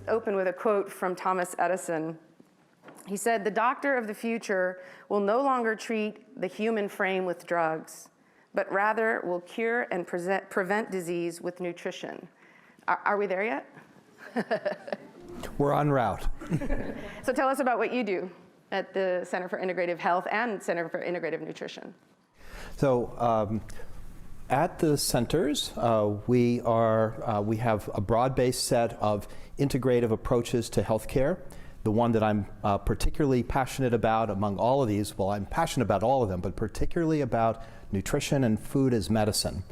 open with a quote from Thomas Edison. He said, "The doctor of the future will no longer treat the human frame with drugs, but rather will cure and prevent disease with nutrition." Are we there yet? We're en route. So tell us about what you do at the Center for Integrative Health and Center for Integrative Nutrition. So at the centers, we have a broad-based set of integrative approaches to healthcare. The one that I'm particularly passionate about among all of these, well, I'm passionate about all of them, but particularly about nutrition and food as medicine.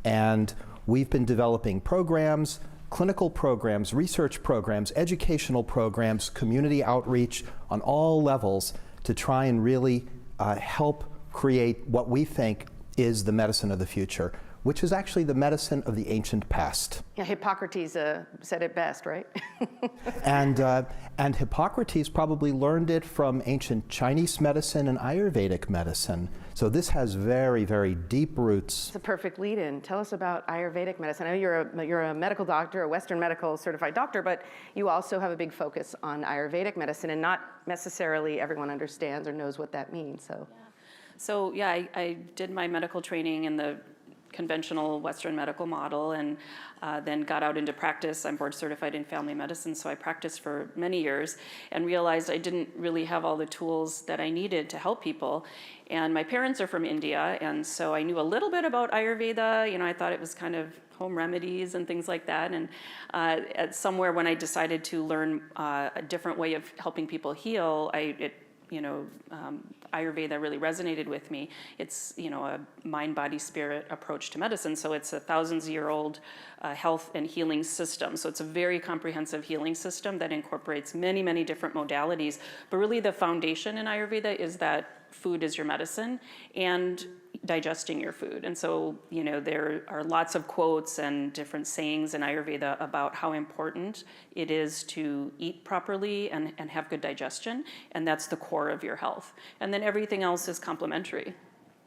And we've been developing programs, clinical programs, research programs, educational programs, community outreach on all levels to try and really help create what we think is the medicine of the future, which is actually the medicine of the ancient past. Yeah, Hippocrates said it best, right? And Hippocrates probably learned it from ancient Chinese medicine and Ayurvedic medicine. So this has very, very deep roots. It's a perfect lead-in. Tell us about Ayurvedic medicine. I know you're a medical doctor, a Western medical certified doctor, but you also have a big focus on Ayurvedic medicine, and not necessarily everyone understands or knows what that means. So I did my medical training in the conventional Western medical model, and then got out into practice. I'm board certified in family medicine, so I practiced for many years and realized I didn't really have all the tools that I needed to help people. And my parents are from India, and so I knew a little bit about Ayurveda. You know, I thought it was kind of home remedies and things like that. And at somewhere when I decided to learn a different way of helping people heal, Ayurveda really resonated with me. It's, a mind, body, spirit approach to medicine. So it's a thousands-year-old health and healing system. So it's a very comprehensive healing system that incorporates many, many different modalities. But really the foundation in Ayurveda is that food is your medicine and digesting your food. And so, there are lots of quotes and different sayings in Ayurveda about how important it is to eat properly and have good digestion. And that's the core of your health. And then everything else is complementary.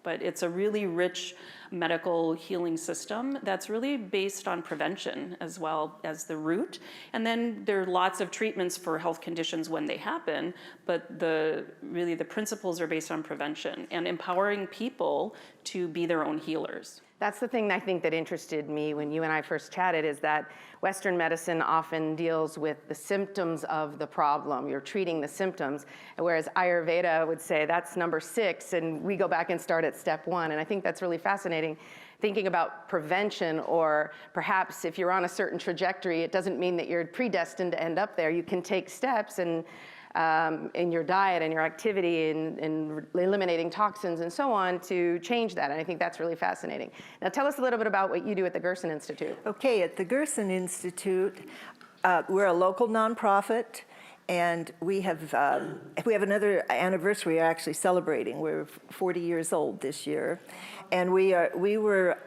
But it's a really rich medical healing system that's really based on prevention as well as the root. And then there are lots of treatments for health conditions when they happen, but the principles are based on prevention and empowering people to be their own healers. That's the thing I think that interested me when you and I first chatted, is that Western medicine often deals with the symptoms of the problem. You're treating the symptoms, whereas Ayurveda would say that's number 6, and we go back and start at step 1. And I think that's really fascinating, thinking about prevention, or perhaps if you're on a certain trajectory, it doesn't mean that you're predestined to end up there. You can take steps and in your diet and your activity and eliminating toxins and so on to change that. And I think that's really fascinating. Now tell us a little bit about what you do at the Gerson Institute. Okay, at the Gerson Institute, we're a local nonprofit, and we have another anniversary we're actually celebrating. We're 40 years old this year. And we were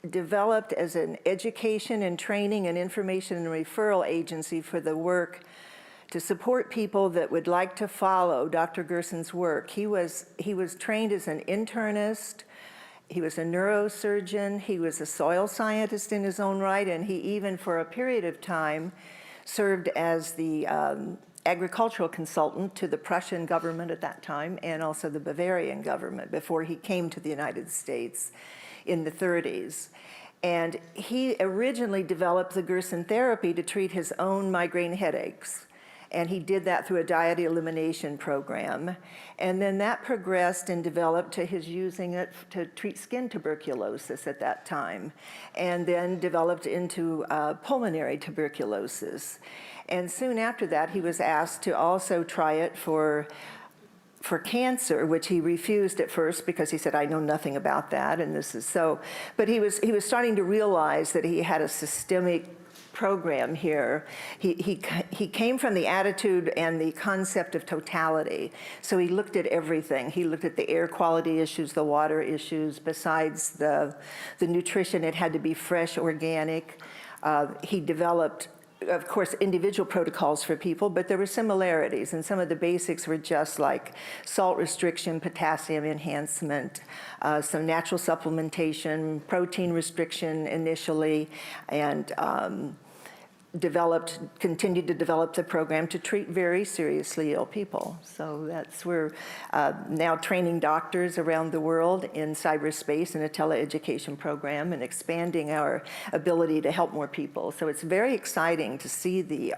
developed as an education and training and information and referral agency for the work to support people that would like to follow Dr. Gerson's work. He was trained as an internist, he was a neurosurgeon, he was a soil scientist in his own right, and he even for a period of time served as the agricultural consultant to the Prussian government at that time, and also the Bavarian government before he came to the United States in the 30s. And he originally developed the Gerson therapy to treat his own migraine headaches. And he did that through a diet elimination program. And then that progressed and developed to his using it to treat skin tuberculosis at that time, and then developed into pulmonary tuberculosis. And soon after that, he was asked to also try it for cancer, which he refused at first because he said, I know nothing about that, and this is so. But he was starting to realize that he had a systemic program here. He came from the attitude and the concept of totality. So he looked at everything. He looked at the air quality issues, the water issues. Besides the nutrition, it had to be fresh, organic. He developed, of course, individual protocols for people, but there were similarities, and some of the basics were just like salt restriction, potassium enhancement, some natural supplementation, protein restriction initially, and continued to develop the program to treat very seriously ill people. So we're now training doctors around the world in cyberspace in a teleeducation program and expanding our ability to help more people. So it's very exciting to see the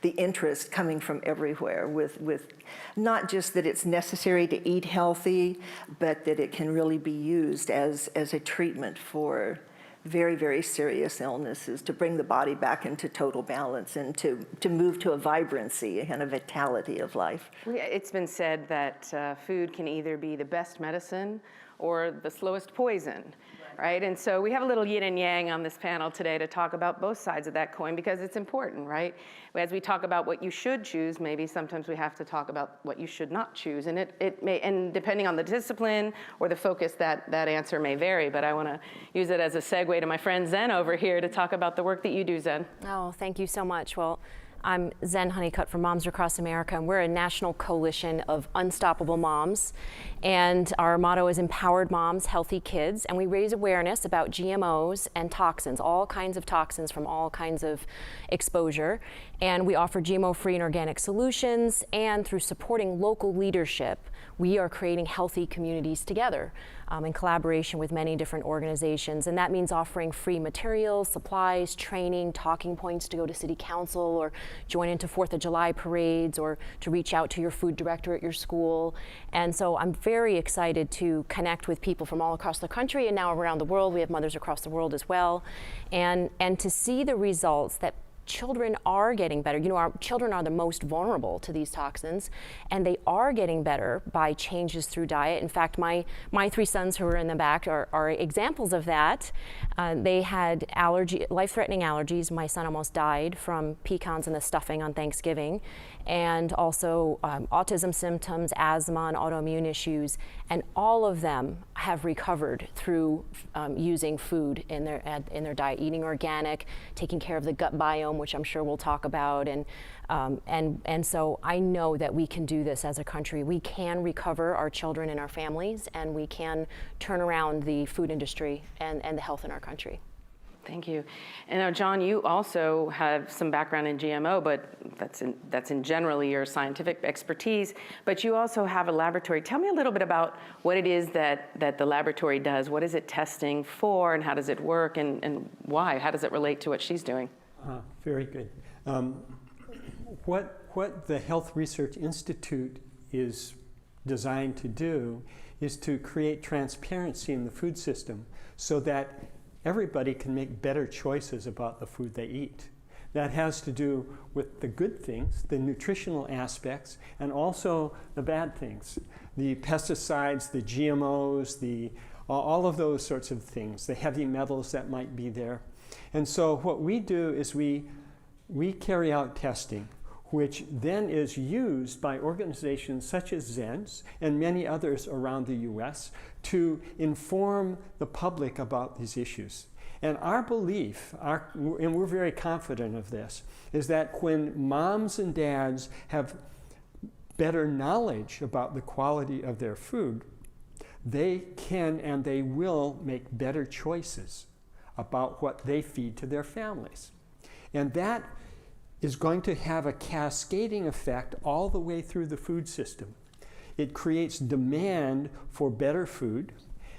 interest coming from everywhere with not just that it's necessary to eat healthy, but that it can really be used as a treatment for very, very serious illnesses, to bring the body back into total balance and to move to a vibrancy, a kind of vitality of life. It's been said that food can either be the best medicine or the slowest poison, right? And so we have a little yin and yang on this panel today to talk about both sides of that coin, because it's important, right? As we talk about what you should choose, maybe sometimes we have to talk about what you should not choose. And it may, and depending on the discipline or the focus, that answer may vary. But I want to use it as a segue to my friend Zen over here to talk about the work that you do, Zen. Oh, thank you so much. Well, I'm Zen Honeycutt from Moms Across America, and we're a national coalition of unstoppable moms. And our motto is Empowered Moms, Healthy Kids. And we raise awareness about GMOs and toxins, all kinds of toxins from all kinds of exposure. And we offer GMO-free and organic solutions. And through supporting local leadership, we are creating healthy communities together in collaboration with many different organizations. And that means offering free materials, supplies, training, talking points to go to city council or join into 4th of July parades, or to reach out to your food director at your school. And so I'm very excited to connect with people from all across the country and now around the world. We have mothers across the world as well. And to see the results that children are getting better. You know, our children are the most vulnerable to these toxins, and they are getting better by changes through diet. In fact, my 3 sons who are in the back are examples of that. They had life-threatening allergies. My son almost died from pecans in the stuffing on Thanksgiving, and also autism symptoms, asthma, and autoimmune issues. And all of them have recovered through using food in their diet, eating organic, taking care of the gut biome, which I'm sure we'll talk about. And so I know that we can do this as a country. We can recover our children and our families, and we can turn around the food industry and the health in our country. Thank you. And now, John, you also have some background in GMO, but that's in generally your scientific expertise. But you also have a laboratory. Tell me a little bit about what it is that the laboratory does. What is it testing for, and how does it work, and why? How does it relate to what she's doing? Very good. What the Health Research Institute is designed to do is to create transparency in the food system so that everybody can make better choices about the food they eat. That has to do with the good things, the nutritional aspects, and also the bad things. The pesticides, the GMOs, all of those sorts of things, the heavy metals that might be there. And so what we do is we carry out testing, which then is used by organizations such as Zen's and many others around the US to inform the public about these issues. And our belief, and we're very confident of this, is that when moms and dads have better knowledge about the quality of their food, they can and they will make better choices about what they feed to their families. And that is going to have a cascading effect all the way through the food system. It creates demand for better food,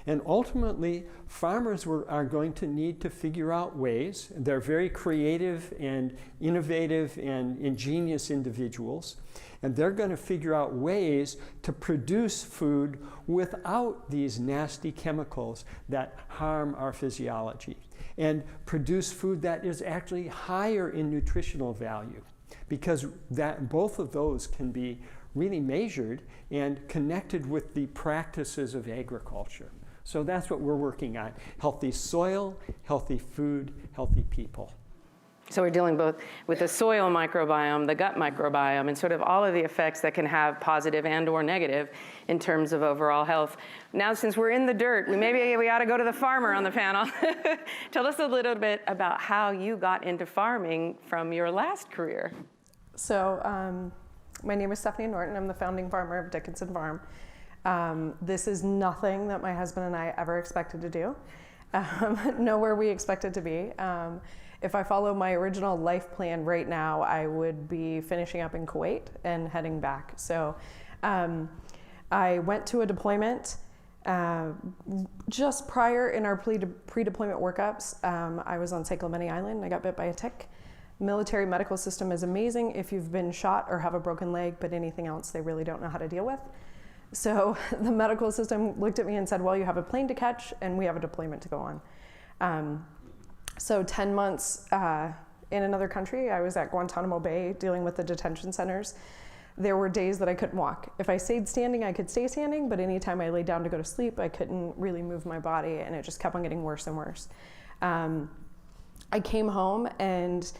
and ultimately farmers are going to need to figure out ways. They're very creative and innovative and ingenious individuals, and they're going to figure out ways to produce food without these nasty chemicals that harm our physiology, and produce food that is actually higher in nutritional value, because both of those can be really measured and connected with the practices of agriculture. So that's what we're working on: healthy soil, healthy food, healthy people. So we're dealing both with the soil microbiome, the gut microbiome, and sort of all of the effects that can have positive and or negative in terms of overall health. Now, since we're in the dirt, maybe we ought to go to the farmer on the panel. Tell us a little bit about how you got into farming from your last career. So my name is Stephanie Norton. I'm the founding farmer of Dickinson Farm. This is nothing that my husband and I ever expected to do. nowhere we expected to be. If I follow my original life plan right now, I would be finishing up in Kuwait and heading back. So I went to a deployment just prior in our pre-deployment workups. I was on San Clemente Island and I got bit by a tick. Military medical system is amazing if you've been shot or have a broken leg, but anything else they really don't know how to deal with. So the medical system looked at me and said, well, you have a plane to catch and we have a deployment to go on. So 10 months in another country, I was at Guantanamo Bay dealing with the detention centers. There were days that I couldn't walk. If I stayed standing, I could stay standing, but anytime I laid down to go to sleep, I couldn't really move my body, and it just kept on getting worse and worse. I came home, and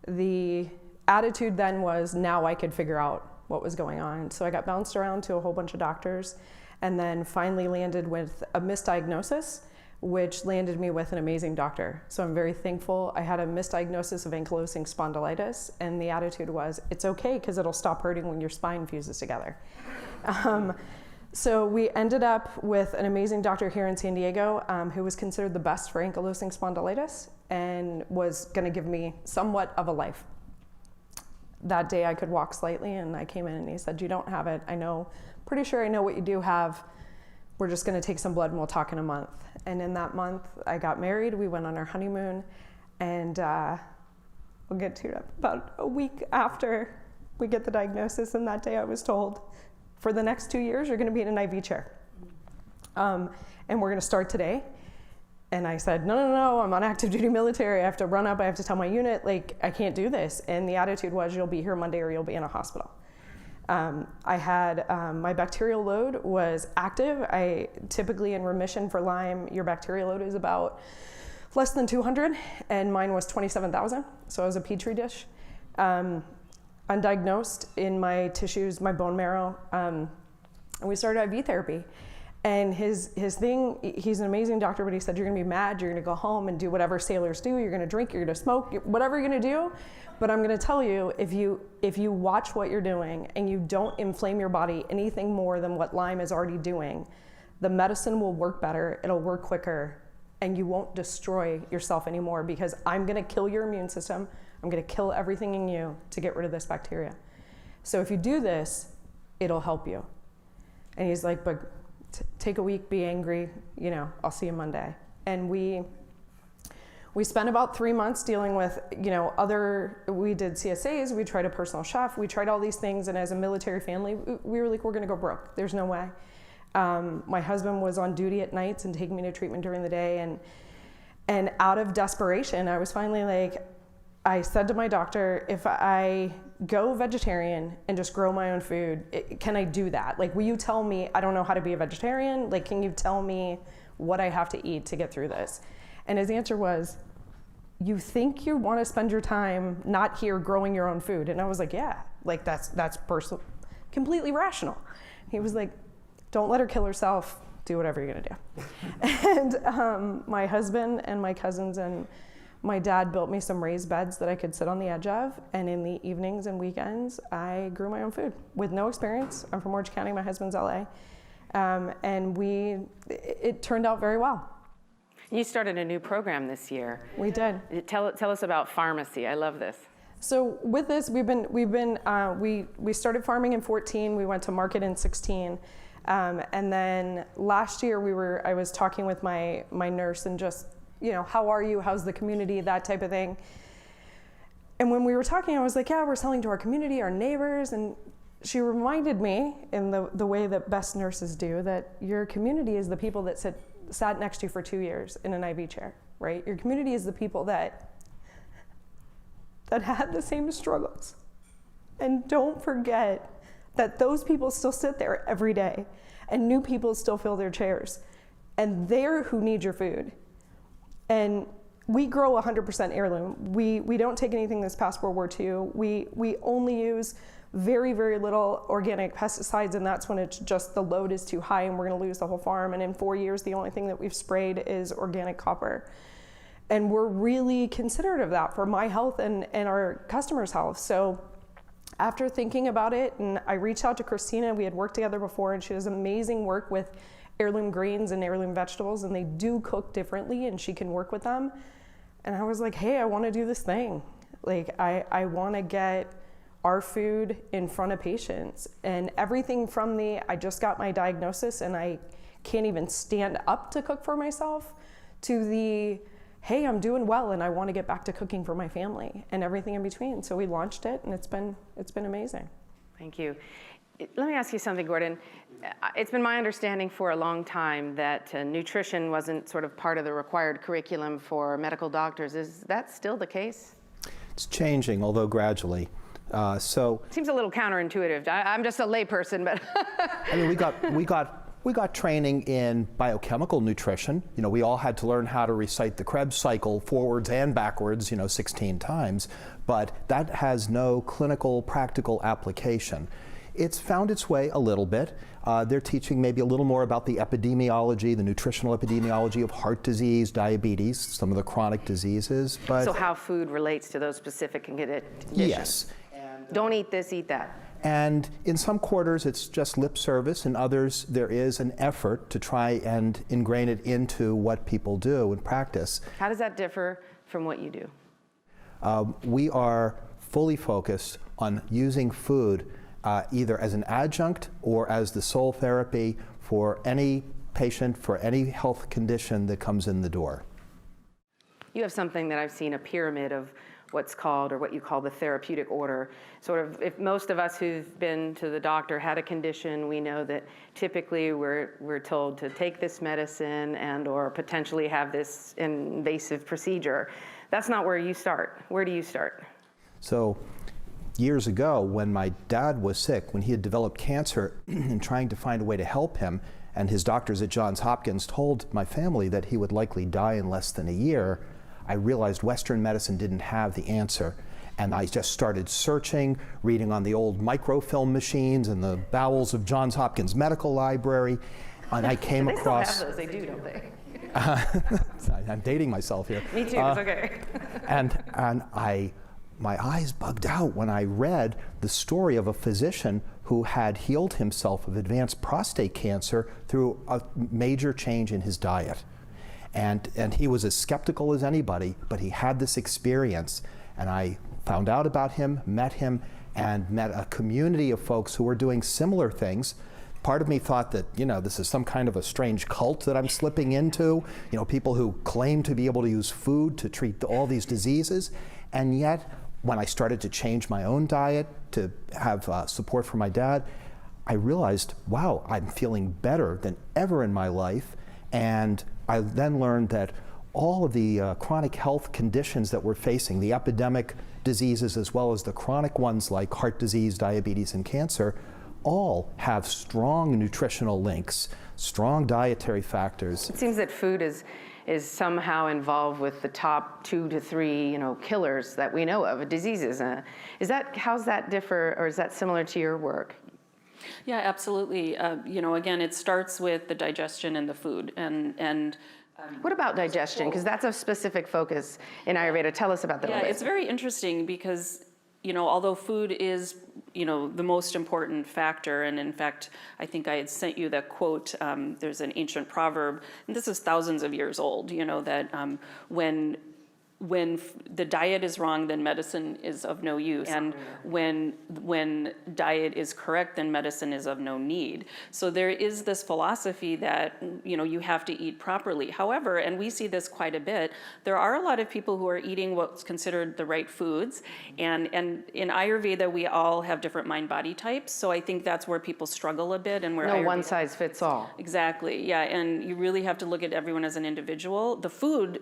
the attitude then was, now I could figure out what was going on. So I got bounced around to a whole bunch of doctors, and then finally landed with a misdiagnosis, which landed me with an amazing doctor. So I'm very thankful. I had a misdiagnosis of ankylosing spondylitis, and the attitude was, it's okay because it'll stop hurting when your spine fuses together. So we ended up with an amazing doctor here in San Diego who was considered the best for ankylosing spondylitis and was gonna give me somewhat of a life. That day I could walk slightly, and I came in and he said, you don't have it. Pretty sure I know what you do have. We're just gonna take some blood and we'll talk in a month. And in that month, I got married, we went on our honeymoon, and we'll get to it about a week after we get the diagnosis, and that day I was told, for the next 2 years, you're gonna be in an IV chair. And we're gonna start today. And I said, no, I'm on active duty military, I have to run up, I have to tell my unit, like, I can't do this. And the attitude was, you'll be here Monday or you'll be in a hospital. I had, my bacterial load was active. I typically in remission for Lyme, your bacterial load is about less than 200, and mine was 27,000. So I was a petri dish. Undiagnosed in my tissues, my bone marrow, and we started IV therapy. And his thing, he's an amazing doctor, but he said, you're gonna be mad, you're gonna go home and do whatever sailors do, you're gonna drink, you're gonna smoke, whatever you're gonna do. But I'm gonna tell you, if you watch what you're doing and you don't inflame your body anything more than what Lyme is already doing, the medicine will work better, it'll work quicker, and you won't destroy yourself anymore, because I'm gonna kill your immune system, I'm gonna kill everything in you to get rid of this bacteria. So if you do this, it'll help you. And he's like, but take a week, be angry, I'll see you Monday. And we spent about 3 months dealing with, we did CSAs, we tried a personal chef, we tried all these things, and as a military family, we were like, we're gonna go broke, there's no way. My husband was on duty at nights and taking me to treatment during the day, and out of desperation, I was finally like, I said to my doctor, if I go vegetarian and just grow my own food, can I do that? Like, will you tell me, I don't know how to be a vegetarian, like, can you tell me what I have to eat to get through this? And his answer was, you think you want to spend your time not here growing your own food? And I was like, yeah, like that's completely rational. He was like, don't let her kill herself, do whatever you're gonna do. And my husband and my cousins and my dad built me some raised beds that I could sit on the edge of, and in the evenings and weekends, I grew my own food with no experience. I'm from Orange County, my husband's LA, and it turned out very well. You started a new program this year. We did. Tell us about pharmacy. I love this. So with this, we started farming in 14. We went to market in 16, and then last year I was talking with my nurse and just, how are you? How's the community? That type of thing. And when we were talking, I was like, yeah, we're selling to our community, our neighbors, and she reminded me in the way that best nurses do that your community is the people that sat next to you for 2 years in an IV chair, right? Your community is the people that had the same struggles. And don't forget that those people still sit there every day, and new people still fill their chairs, and they're who need your food. And we grow 100% heirloom. We don't take anything this past World War II. We only use very, very little organic pesticides, and that's when it's just the load is too high and we're gonna lose the whole farm. And in 4 years, the only thing that we've sprayed is organic copper. And we're really considerate of that for my health and our customers' health. So after thinking about it, and I reached out to Christina, we had worked together before, and she does amazing work with heirloom grains and heirloom vegetables, and they do cook differently, and she can work with them. And I was like, hey, I want to do this thing. Like, I want to get our food in front of patients. And everything from I just got my diagnosis and I can't even stand up to cook for myself, to hey, I'm doing well and I want to get back to cooking for my family, and everything in between. So we launched it, and it's been amazing. Thank you. Let me ask you something, Gordon. It's been my understanding for a long time that nutrition wasn't sort of part of the required curriculum for medical doctors. Is that still the case? It's changing, although gradually. Seems a little counterintuitive. I'm just a layperson, but I mean, we got training in biochemical nutrition. You know, we all had to learn how to recite the Krebs cycle forwards and backwards, 16 times, but that has no clinical, practical application. It's found its way a little bit. They're teaching maybe a little more about the epidemiology, the nutritional epidemiology of heart disease, diabetes, some of the chronic diseases. But so how food relates to those specific conditions. Yes. Don't eat this, eat that. And in some quarters, it's just lip service. In others, there is an effort to try and ingrain it into what people do in practice. How does that differ from what you do? We are fully focused on using food either as an adjunct or as the sole therapy for any patient, for any health condition that comes in the door. You have something that I've seen, a pyramid of what's called, or what you call the therapeutic order. Sort of, if most of us who've been to the doctor had a condition, we know that typically we're told to take this medicine and or potentially have this invasive procedure. That's not where you start. Where do you start? So years ago, when my dad was sick, when he had developed cancer and trying to find a way to help him, and his doctors at Johns Hopkins told my family that he would likely die in less than a year, I realized Western medicine didn't have the answer. And I just started searching, reading on the old microfilm machines in the bowels of Johns Hopkins Medical Library, and I came across... They still have those, they do, don't they? I'm dating myself here. Me too, it's okay. And my eyes bugged out when I read the story of a physician who had healed himself of advanced prostate cancer through a major change in his diet. And he was as skeptical as anybody, but he had this experience. And I found out about him, met him, and met a community of folks who were doing similar things. Part of me thought that, this is some kind of a strange cult that I'm slipping into, people who claim to be able to use food to treat all these diseases. And yet, when I started to change my own diet to have support from my dad, I realized, wow, I'm feeling better than ever in my life. And I then learned that all of the chronic health conditions that we're facing, the epidemic diseases as well as the chronic ones like heart disease, diabetes, and cancer, all have strong nutritional links, strong dietary factors. It seems that food is somehow involved with the top 2 to 3, killers that we know of, diseases. How's that differ, or is that similar to your work? Yeah, absolutely. Again, it starts with the digestion and the food. What about digestion? Because that's a specific focus in Ayurveda. Tell us about that a little bit. It's very interesting because, although food is, the most important factor, and in fact, I think I had sent you that quote, there's an ancient proverb, and this is thousands of years old, that when the diet is wrong, then medicine is of no use. And when diet is correct, then medicine is of no need. So there is this philosophy that, you have to eat properly. However, and we see this quite a bit, there are a lot of people who are eating what's considered the right foods. And in Ayurveda, we all have different mind-body types. So I think that's where people struggle a bit. And where no Ayurveda, one size fits all. Exactly, yeah. And you really have to look at everyone as an individual. The food,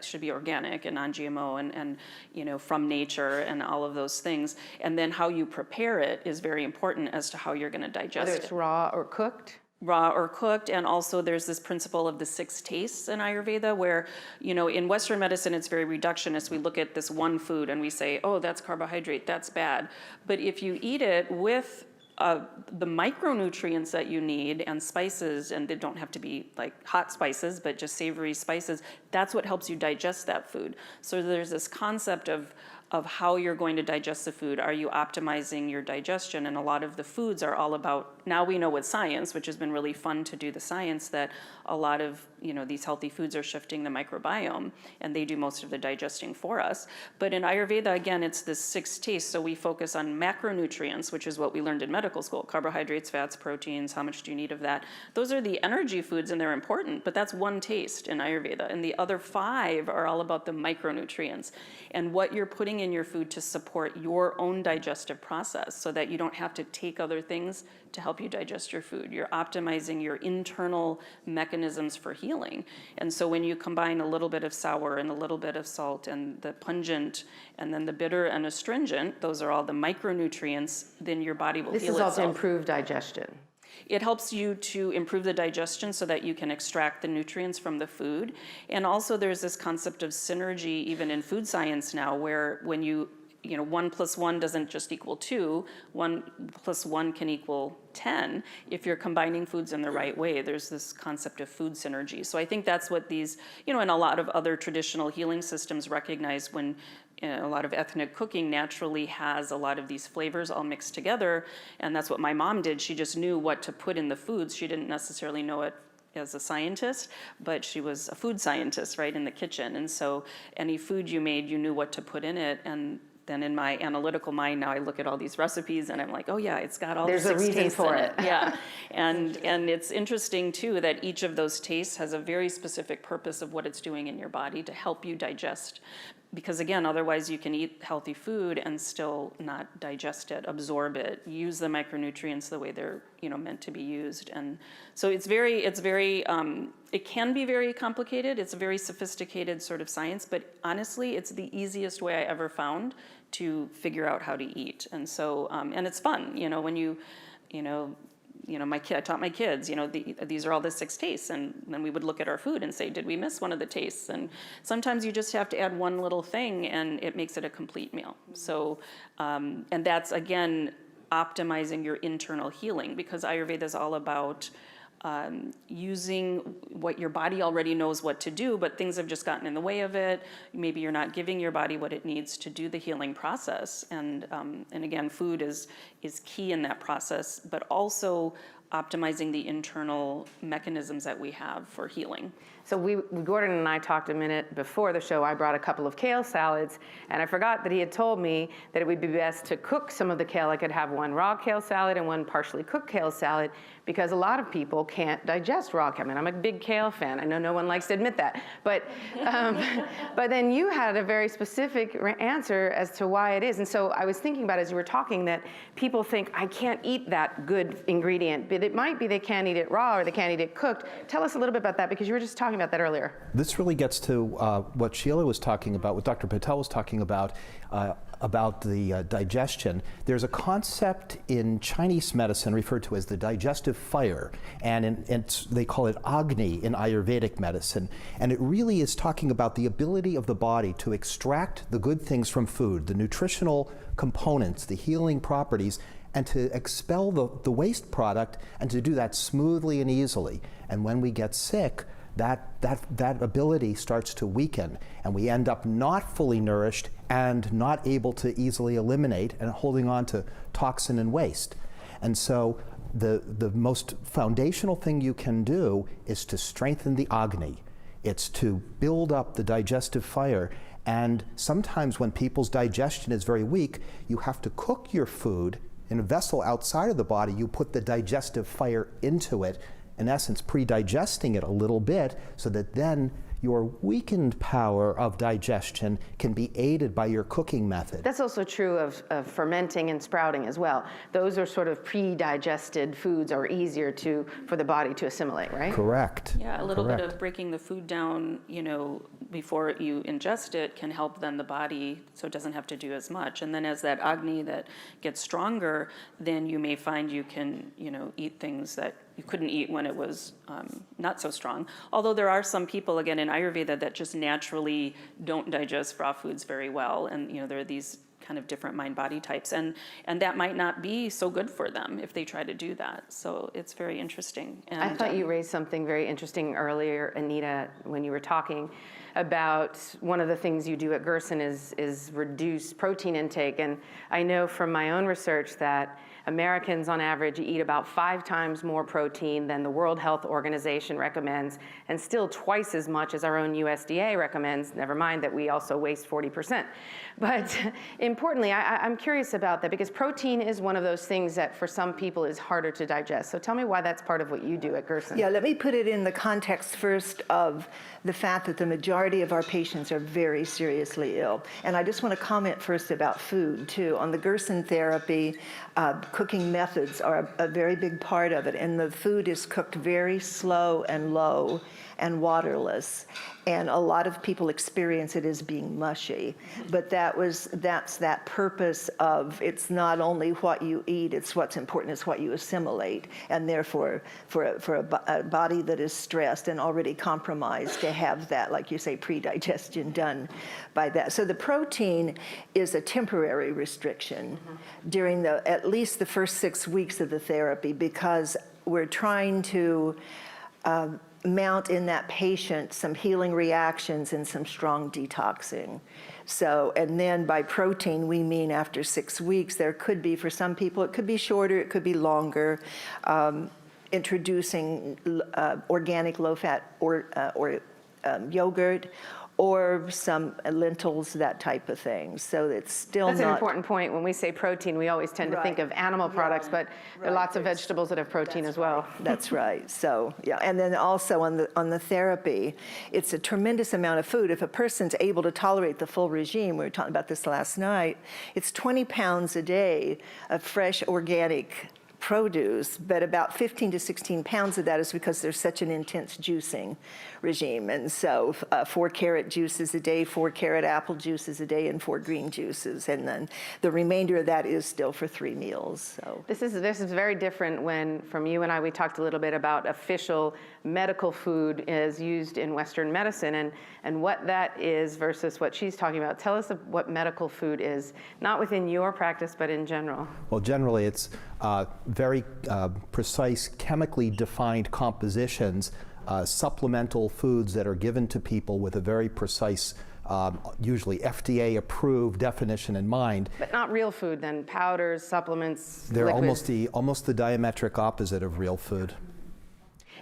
should be organic and non-GMO and from nature and all of those things. And then how you prepare it is very important as to how you're going to digest Whether it's raw or cooked? Raw or cooked, and also there's this principle of the 6 tastes in Ayurveda where, in Western medicine it's very reductionist. We look at this one food and we say, oh, that's carbohydrate, that's bad. But if you eat it with the micronutrients that you need and spices, and they don't have to be like hot spices, but just savory spices, that's what helps you digest that food. So there's this concept of of how you're going to digest the food. Are you optimizing your digestion? And a lot of the foods are all about, now we know with science, which has been really fun to do the science, that a lot of, you know, these healthy foods are shifting the microbiome, and they do most of the digesting for us. But in Ayurveda, again, it's this 6 tastes, so we focus on macronutrients, which is what we learned in medical school: carbohydrates, fats, proteins, how much do you need of that? Those are the energy foods, and they're important, but that's 1 taste in Ayurveda, and the other 5 are all about the micronutrients and what you're putting in your food to support your own digestive process, so that you don't have to take other things to help you digest your food. You're optimizing your internal mechanisms for healing. And so when you combine a little bit of sour and a little bit of salt and the pungent and then the bitter and astringent, those are all the micronutrients, then your body will heal itself. This is all to improve digestion. It helps you to improve the digestion so that you can extract the nutrients from the food. And also there's this concept of synergy even in food science now, where when you know, 1 + 1 doesn't just equal 2, 1 + 1 can equal 10 if you're combining foods in the right way. There's this concept of food synergy. So I think that's what these, you know, and a lot of other traditional healing systems recognize when a lot of ethnic cooking naturally has a lot of these flavors all mixed together. And that's what my mom did. She just knew what to put in the foods. She didn't necessarily know it as a scientist, but she was a food scientist, right, in the kitchen. And so any food you made, you knew what to put in it. And then in my analytical mind, now I look at all these recipes and I'm like, oh yeah, it's got all the 6 There's a reason tastes for in it. Yeah, and it's interesting too that each of those tastes has a very specific purpose of what it's doing in your body to help you digest. Because again, otherwise you can eat healthy food and still not digest it, absorb it, use the micronutrients the way they're, you know, meant to be used. And so it can be very complicated. It's a very sophisticated sort of science, but honestly, it's the easiest way I ever found to figure out how to eat. And so, and it's fun, you know, when I taught my kids, you know, these are all the 6 tastes, and then we would look at our food and say, did we miss one of the tastes? And sometimes you just have to add one little thing, and it makes it a complete meal. So, and that's again optimizing your internal healing, because Ayurveda is all about using what your body already knows what to do, but things have just gotten in the way of it. Maybe you're not giving your body what it needs to do the healing process. And again, food is key in that process, but also optimizing the internal mechanisms that we have for healing. So Gordon and I talked a minute before the show. I brought a couple of kale salads, and I forgot that he had told me that it would be best to cook some of the kale. I could have 1 raw kale salad and 1 partially cooked kale salad, because a lot of people can't digest raw kale. I mean, I'm a big kale fan. I know no one likes to admit that, but then you had a very specific answer as to why it is. And so I was thinking about, as you were talking, that people think, I can't eat that good ingredient, but it might be they can't eat it raw or they can't eat it cooked. Tell us a little bit about that, because you were just talking about that earlier. This really gets to what Sheila was talking about, what Dr. Patel was talking about the digestion. There's a concept in Chinese medicine referred to as the digestive fire, and they call it Agni in Ayurvedic medicine. And it really is talking about the ability of the body to extract the good things from food, the nutritional components, the healing properties, and to expel the waste product, and to do that smoothly and easily. And when we get sick, that ability starts to weaken, and we end up not fully nourished and not able to easily eliminate, and holding on to toxin and waste. And so the most foundational thing you can do is to strengthen the Agni. It's to build up the digestive fire. And sometimes when people's digestion is very weak, you have to cook your food in a vessel outside of the body. You put the digestive fire into it, in essence pre-digesting it a little bit, so that then your weakened power of digestion can be aided by your cooking method. That's also true of fermenting and sprouting as well. Those are sort of pre-digested foods, are easier for the body to assimilate, right? Correct. Yeah, a little bit of breaking the food down, you know, before you ingest it can help then the body, so it doesn't have to do as much. And then as that Agni that gets stronger, then you may find you can, you know, eat things that you couldn't eat when it was not so strong. Although there are some people, again, in Ayurveda that just naturally don't digest raw foods very well. And, you know, there are these kind of different mind-body types. And that might not be so good for them if they try to do that. So it's very interesting. And I thought you raised something very interesting earlier, Anita, when you were talking about one of the things you do at Gerson is reduce protein intake. And I know from my own research that Americans on average eat about 5 times more protein than the World Health Organization recommends, and still twice as much as our own USDA recommends, never mind that we also waste 40%. But importantly, I'm curious about that because protein is one of those things that for some people is harder to digest. So tell me why that's part of what you do at Gerson. Yeah, let me put it in the context first of the fact that the majority of our patients are very seriously ill. And I just want to comment first about food, too. On the Gerson therapy, cooking methods are a very big part of it, and the food is cooked very slow and low and waterless. And a lot of people experience it as being mushy. But that's that purpose of it's not only what you eat, it's what's important is what you assimilate. And therefore, for a body that is stressed and already compromised, to have that, like you say, pre-digestion done by that. So the protein is a temporary restriction during at least the first 6 weeks of the therapy, because we're trying to mount in that patient some healing reactions and some strong detoxing. So, and then by protein, we mean after 6 weeks, there could be, for some people, it could be shorter, it could be longer, introducing organic low-fat or yogurt, or some lentils, that type of thing. So it's still That's not... an important point. When we say protein, we always tend to think of animal products, but there are lots of vegetables that have protein as well. That's right. So, yeah. And then also on the therapy, it's a tremendous amount of food. If a person's able to tolerate the full regime, we were talking about this last night, it's 20 pounds a day of fresh organic produce, but about 15 to 16 pounds of that is because there's such an intense juicing regime. And so 4 carrot juices a day, 4 carrot apple juices a day, and 4 green juices. And then the remainder of that is still for 3 meals. So this is very different when, from you and I, we talked a little bit about official medical food is used in Western medicine and what that is versus what she's talking about. Tell us what medical food is, not within your practice, but in general. Well, generally it's very precise, chemically defined compositions, supplemental foods that are given to people with a very precise, usually FDA-approved definition in mind. But not real food, then powders, supplements, They're liquids. almost the diametric opposite of real food.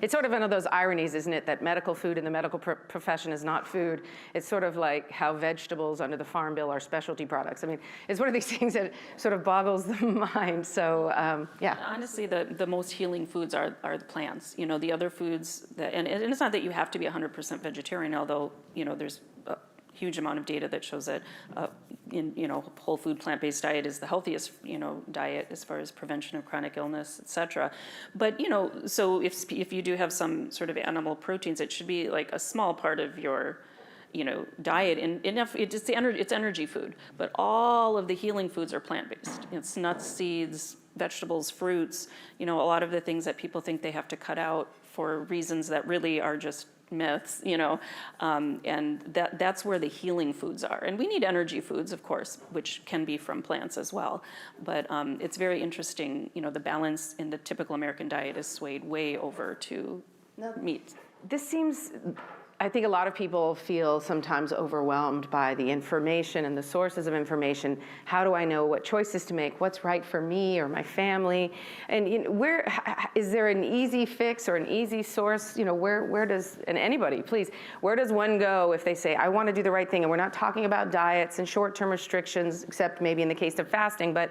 It's sort of one of those ironies, isn't it, that medical food in the medical profession is not food. It's sort of like how vegetables under the Farm Bill are specialty products. I mean, it's one of these things that sort of boggles the mind. So, yeah. Honestly, the most healing foods are the plants. You know, the other foods, and it's not that you have to be 100% vegetarian, although, you know, there's a huge amount of data that shows that, whole food plant-based diet is the healthiest, diet as far as prevention of chronic illness, et cetera. But, so if you do have some sort of animal proteins, it should be like a small part of your, diet. And enough, it's energy food. But all of the healing foods are plant-based. It's nuts, seeds, vegetables, fruits, a lot of the things that people think they have to cut out for reasons that really are just myths, and that's where the healing foods are. And we need energy foods, of course, which can be from plants as well. But it's very interesting, the balance in the typical American diet is swayed way over to meat. This seems, I think a lot of people feel sometimes overwhelmed by the information and the sources of information. How do I know what choices to make? What's right for me or my family? And is there an easy fix or an easy source? Where does, and anybody, please, where does one go if they say, I want to do the right thing? And we're not talking about diets and short-term restrictions, except maybe in the case of fasting, but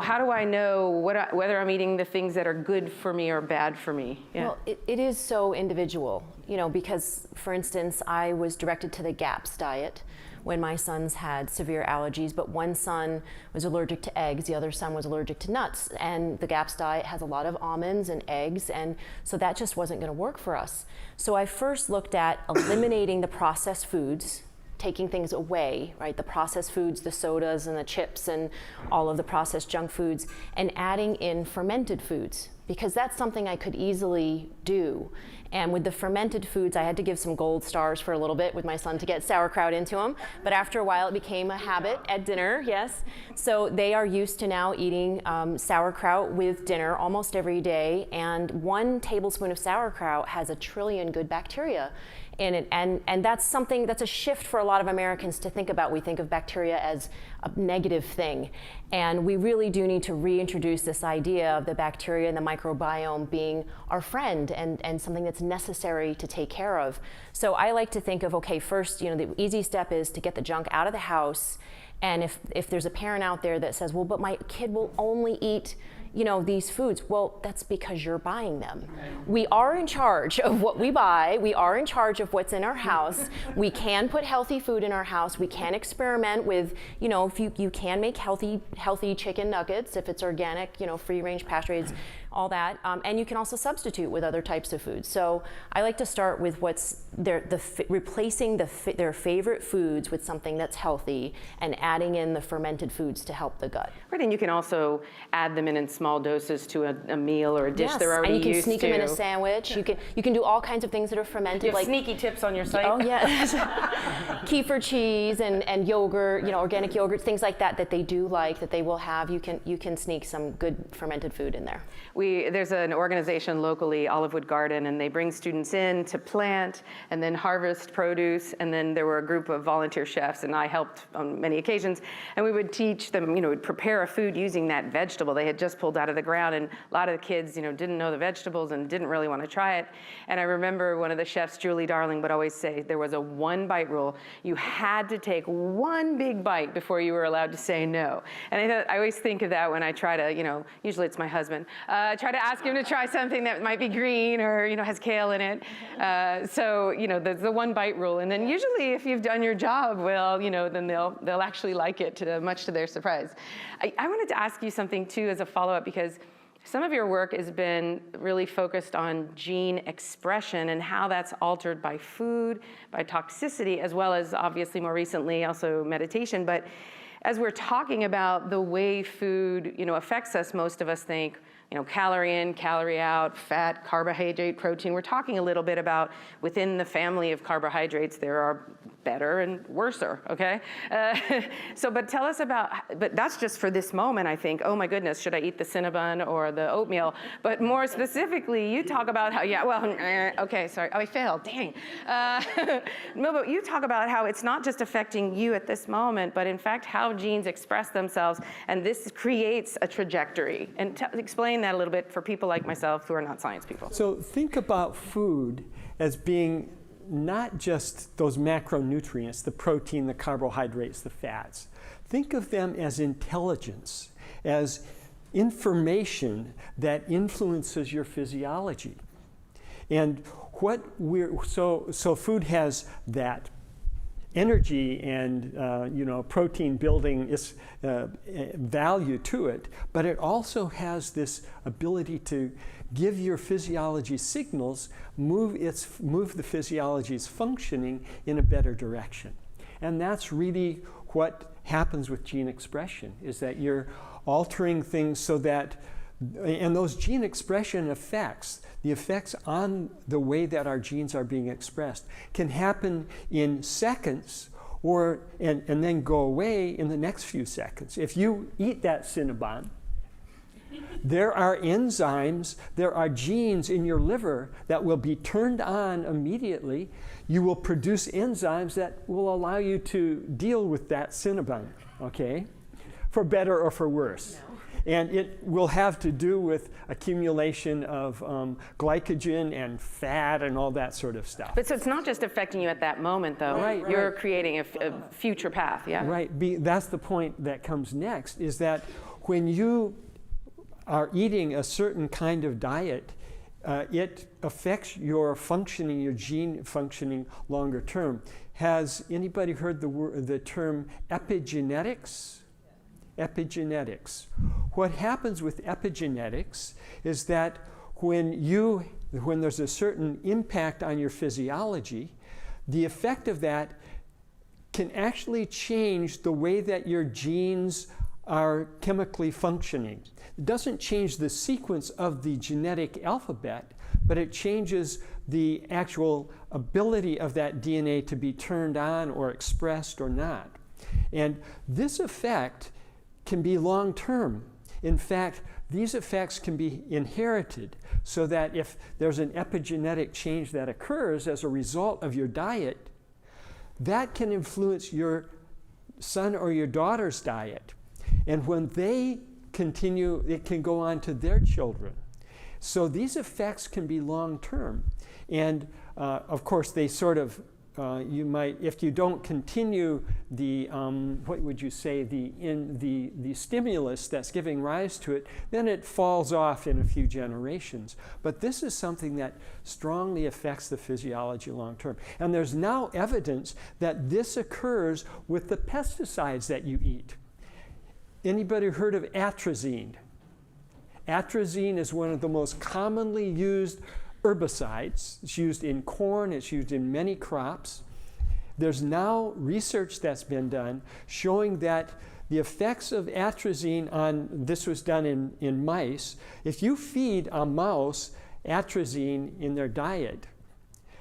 how do I know whether I'm eating the things that are good for me or bad for me? Yeah. Well, it is so individual, because, for instance, I was directed to the GAPS diet when my sons had severe allergies, but one son was allergic to eggs, the other son was allergic to nuts, and the GAPS diet has a lot of almonds and eggs, and so that just wasn't going to work for us. So I first looked at eliminating the processed foods, taking things away, right? The processed foods, the sodas and the chips and all of the processed junk foods, and adding in fermented foods, because that's something I could easily do. And with the fermented foods, I had to give some gold stars for a little bit with my son to get sauerkraut into him. But after a while, it became a habit at dinner, yes. So they are used to now eating sauerkraut with dinner almost every day. And 1 tablespoon of sauerkraut has 1 trillion good bacteria. And that's something, that's a shift for a lot of Americans to think about. We think of bacteria as a negative thing. And we really do need to reintroduce this idea of the bacteria and the microbiome being our friend and something that's necessary to take care of. So I like to think of, okay, first, the easy step is to get the junk out of the house. And if there's a parent out there that says, well, but my kid will only eat these foods, well, that's because you're buying them. We are in charge of what we buy. We are in charge of what's in our house. We can put healthy food in our house. We can experiment with, if you can make healthy chicken nuggets, if it's organic, free-range, pasture-raised, all that. And you can also substitute with other types of foods. So I like to start with replacing their favorite foods with something that's healthy and adding in the fermented foods to help the gut. Right, and you can also add them in small doses to a meal or a dish they're already used to. And you can sneak them in a sandwich. You can do all kinds of things that are fermented. You have sneaky tips on your site. Oh yes, kefir cheese and yogurt, organic yogurt, things like that they do like, that they will have. You can sneak some good fermented food in there. There's an organization locally, Olivewood Garden, and they bring students in to plant and then harvest produce. And then there were a group of volunteer chefs, and I helped on many occasions. And we would teach them, would prepare a food using that vegetable they had just pulled out of the ground. And a lot of the kids, didn't know the vegetables and didn't really want to try it. And I remember one of the chefs, Julie Darling, would always say there was a 1-bite rule. You had to take one big bite before you were allowed to say no. And I always think of that when I try to, usually it's my husband, try to ask him to try something that might be green or has kale in it. So there's the 1-bite rule, and then usually if you've done your job well, then they'll actually like it, much to their surprise. I wanted to ask you something too as a follow-up, because some of your work has been really focused on gene expression and how that's altered by food, by toxicity, as well as obviously more recently also meditation. But as we're talking about the way food affects us, most of us think calorie in, calorie out, fat, carbohydrate, protein. We're talking a little bit about within the family of carbohydrates, there are better and worser, okay? But tell us about, but that's just for this moment, I think, oh my goodness, should I eat the Cinnabon or the oatmeal? But more specifically, you talk about how, okay, sorry, I failed, dang. No, but you talk about how it's not just affecting you at this moment, but in fact, how genes express themselves, and this creates a trajectory. And explain that a little bit for people like myself who are not science people. So think about food as being not just those macronutrients, the protein, the carbohydrates, the fats. Think of them as intelligence, as information that influences your physiology. And so food has that energy and protein building value to it, but it also has this ability to give your physiology signals, move the physiology's functioning in a better direction. And that's really what happens with gene expression, is that you're altering things so that, and those gene expression effects, the effects on the way that our genes are being expressed, can happen in seconds and then go away in the next few seconds. If you eat that Cinnabon, there are enzymes, there are genes in your liver that will be turned on immediately. You will produce enzymes that will allow you to deal with that Cinnabon, okay? For better or for worse. No. And it will have to do with accumulation of glycogen and fat and all that sort of stuff. But so it's not just affecting you at that moment, though. Right. You're creating a future path, yeah? Right. That's the point that comes next, is that when you are eating a certain kind of diet, it affects your functioning, your gene functioning longer term. Has anybody heard the term epigenetics? Epigenetics. What happens with epigenetics is that when there's a certain impact on your physiology, the effect of that can actually change the way that your genes are chemically functioning. It doesn't change the sequence of the genetic alphabet, but it changes the actual ability of that DNA to be turned on or expressed or not. And this effect can be long-term. In fact, these effects can be inherited, so that if there's an epigenetic change that occurs as a result of your diet, that can influence your son or your daughter's diet. And when they continue, it can go on to their children. So these effects can be long-term. And of course, they sort of, you might, if you don't continue the, what would you say, the stimulus that's giving rise to it, then it falls off in a few generations. But this is something that strongly affects the physiology long-term. And there's now evidence that this occurs with the pesticides that you eat. Anybody heard of atrazine? Atrazine is one of the most commonly used herbicides. It's used in corn, it's used in many crops. There's now research that's been done showing that the effects of atrazine on, this was done in mice, if you feed a mouse atrazine in their diet,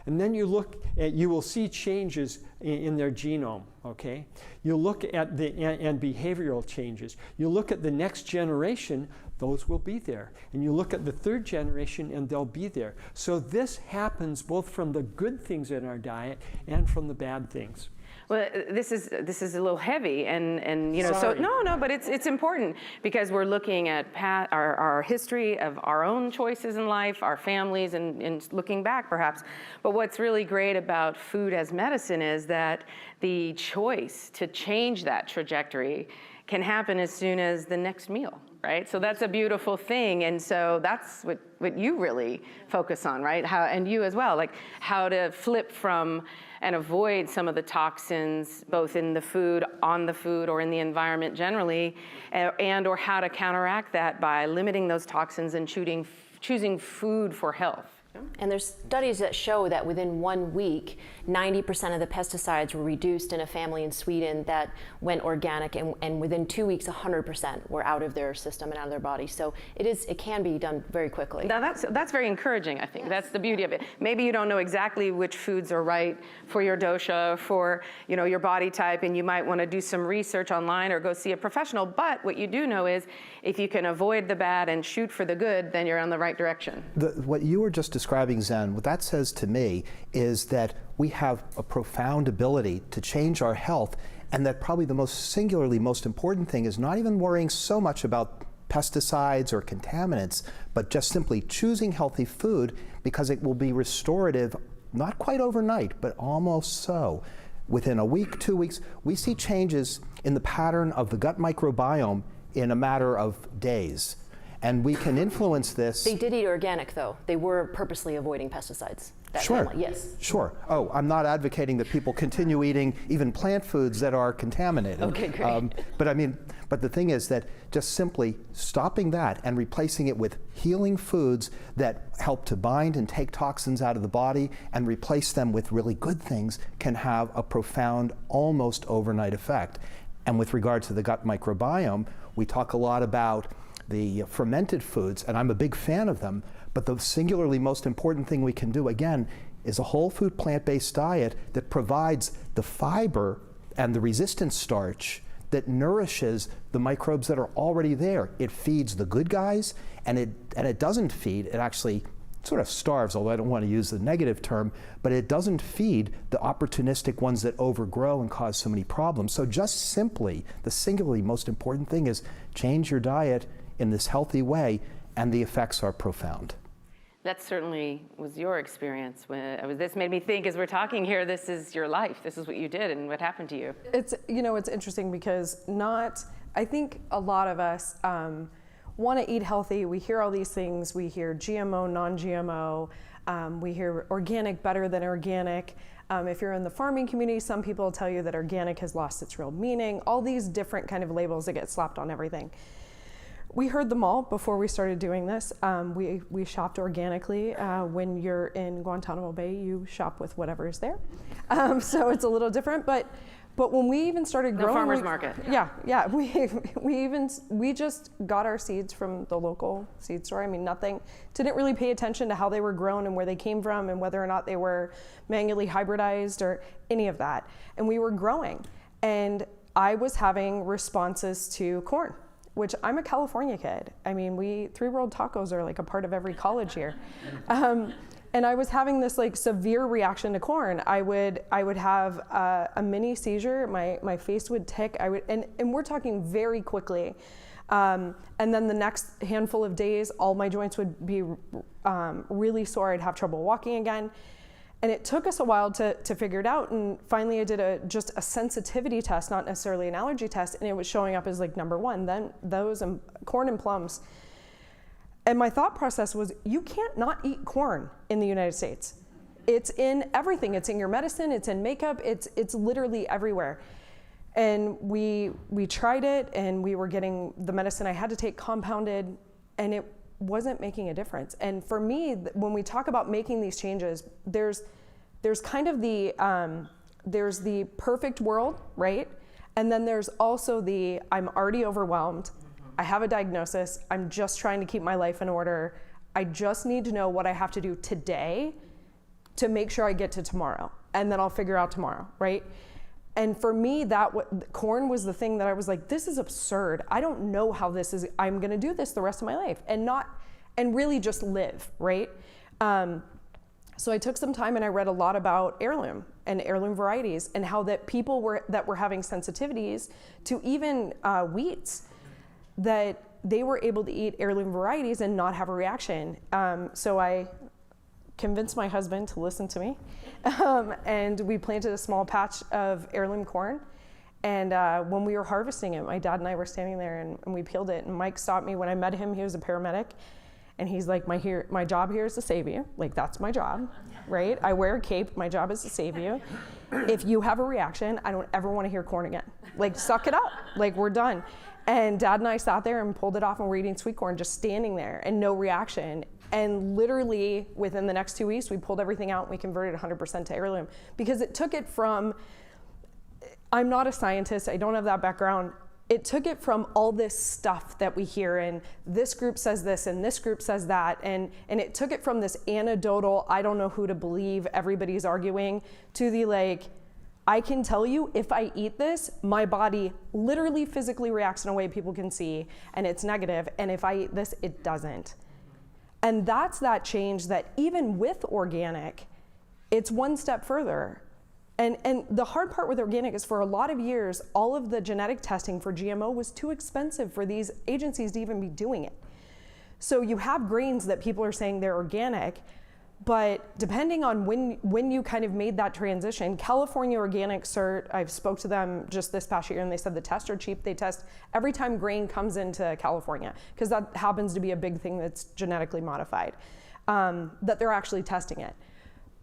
and then you look at, you will see changes in their genome, okay? You look at the, and behavioral changes. You look at the next generation, those will be there. And you look at the third generation and they'll be there. So this happens both from the good things in our diet and from the bad things. Well, this is a little heavy, and you know, Sorry. so no, but it's important because we're looking at our history of our own choices in life, our families, and looking back perhaps. But what's really great about food as medicine is that the choice to change that trajectory can happen as soon as the next meal, right? So that's a beautiful thing, and so that's what you really focus on, right? How, and you as well, like how to flip from and avoid some of the toxins, both in the food, on the food, or in the environment generally, and or how to counteract that by limiting those toxins and choosing food for health. And there's studies that show that within 1 week, 90% of the pesticides were reduced in a family in Sweden that went organic, and within 2 weeks, 100% were out of their system and out of their body. So it can be done very quickly. Now that's very encouraging, I think. Yes. That's the beauty of it. Maybe you don't know exactly which foods are right for your dosha, for your body type, and you might want to do some research online or go see a professional. But what you do know is if you can avoid the bad and shoot for the good, then you're on the right direction. What you were just describing, Zen, what that says to me is that we have a profound ability to change our health, and that probably the singularly most important thing is not even worrying so much about pesticides or contaminants, but just simply choosing healthy food, because it will be restorative, not quite overnight, but almost so. Within a week, 2 weeks, we see changes in the pattern of the gut microbiome in a matter of days. And we can influence this. They did eat organic, though. They were purposely avoiding pesticides. That Sure. family, yes. Sure. Oh, I'm not advocating that people continue eating even plant foods that are contaminated. Okay, great. But the thing is that just simply stopping that and replacing it with healing foods that help to bind and take toxins out of the body and replace them with really good things can have a profound, almost overnight effect. And with regard to the gut microbiome, we talk a lot about the fermented foods, and I'm a big fan of them, but the singularly most important thing we can do, again, is a whole food plant-based diet that provides the fiber and the resistant starch that nourishes the microbes that are already there. It feeds the good guys, and it doesn't feed, it actually sort of starves, although I don't want to use the negative term, but it doesn't feed the opportunistic ones that overgrow and cause so many problems. So just simply, the singularly most important thing is change your diet in this healthy way, and the effects are profound. That certainly was your experience. This made me think, as we're talking here, this is your life. This is what you did and what happened to you. It's interesting because I think a lot of us want to eat healthy. We hear all these things. We hear GMO, non-GMO. We hear organic better than organic. If you're in the farming community, some people tell you that organic has lost its real meaning. All these different kind of labels that get slapped on everything. We heard them all before we started doing this. We shopped organically. When you're in Guantanamo Bay, you shop with whatever is there. So it's a little different, but when we even started growing, farmer's market. Yeah. We just got our seeds from the local seed store. I mean, didn't really pay attention to how they were grown and where they came from and whether or not they were manually hybridized or any of that. And we were growing, and I was having responses to corn. which I'm a California kid. I mean, three-rolled tacos are like a part of every college here. And I was having this like severe reaction to corn. I would have a mini seizure. My face would tick. And we're talking very quickly. And then the next handful of days, all my joints would be really sore. I'd have trouble walking again. And it took us a while to figure it out. And finally I did just a sensitivity test, not necessarily an allergy test. And it was showing up as like number one, then those corn and plums. And my thought process was, you can't not eat corn in the United States. It's in everything. It's in your medicine, it's in makeup, it's literally everywhere. And we tried it, and we were getting the medicine I had to take compounded, and it wasn't making a difference. And for me, when we talk about making these changes, there's kind of there's the perfect world, right? And then there's also I'm already overwhelmed. I have a diagnosis. I'm just trying to keep my life in order. I just need to know what I have to do today to make sure I get to tomorrow, and then I'll figure out tomorrow, right? And for me, corn was the thing that I was like, this is absurd. I don't know how I'm gonna do this the rest of my life and really just live, right? So I took some time and I read a lot about heirloom and heirloom varieties, and how that people that were having sensitivities to even wheats, that they were able to eat heirloom varieties and not have a reaction. So I convinced my husband to listen to me. And we planted a small patch of heirloom corn. And when we were harvesting it, my dad and I were standing there, and we peeled it. And Mike stopped me. When I met him, he was a paramedic. And he's like, my job here is to save you. Like, that's my job, right? I wear a cape. My job is to save you. If you have a reaction, I don't ever want to hear corn again. Like, suck it up. Like, we're done. And Dad and I sat there and pulled it off, and we're eating sweet corn, just standing there, and no reaction. And literally within the next 2 weeks, we pulled everything out and we converted 100% to heirloom, because it took it from, I'm not a scientist, I don't have that background. It took it from all this stuff that we hear, and this group says this and this group says that, and it took it from this anecdotal, I don't know who to believe, everybody's arguing, to the like, I can tell you if I eat this, my body literally physically reacts in a way people can see, and it's negative, and if I eat this, it doesn't. And that's that change that even with organic, it's one step further. And the hard part with organic is, for a lot of years, all of the genetic testing for GMO was too expensive for these agencies to even be doing it. So you have grains that people are saying they're organic, but depending on when you kind of made that transition, California Organic Cert, I've spoke to them just this past year, and they said the tests are cheap. They test every time grain comes into California, because that happens to be a big thing that's genetically modified, that they're actually testing it.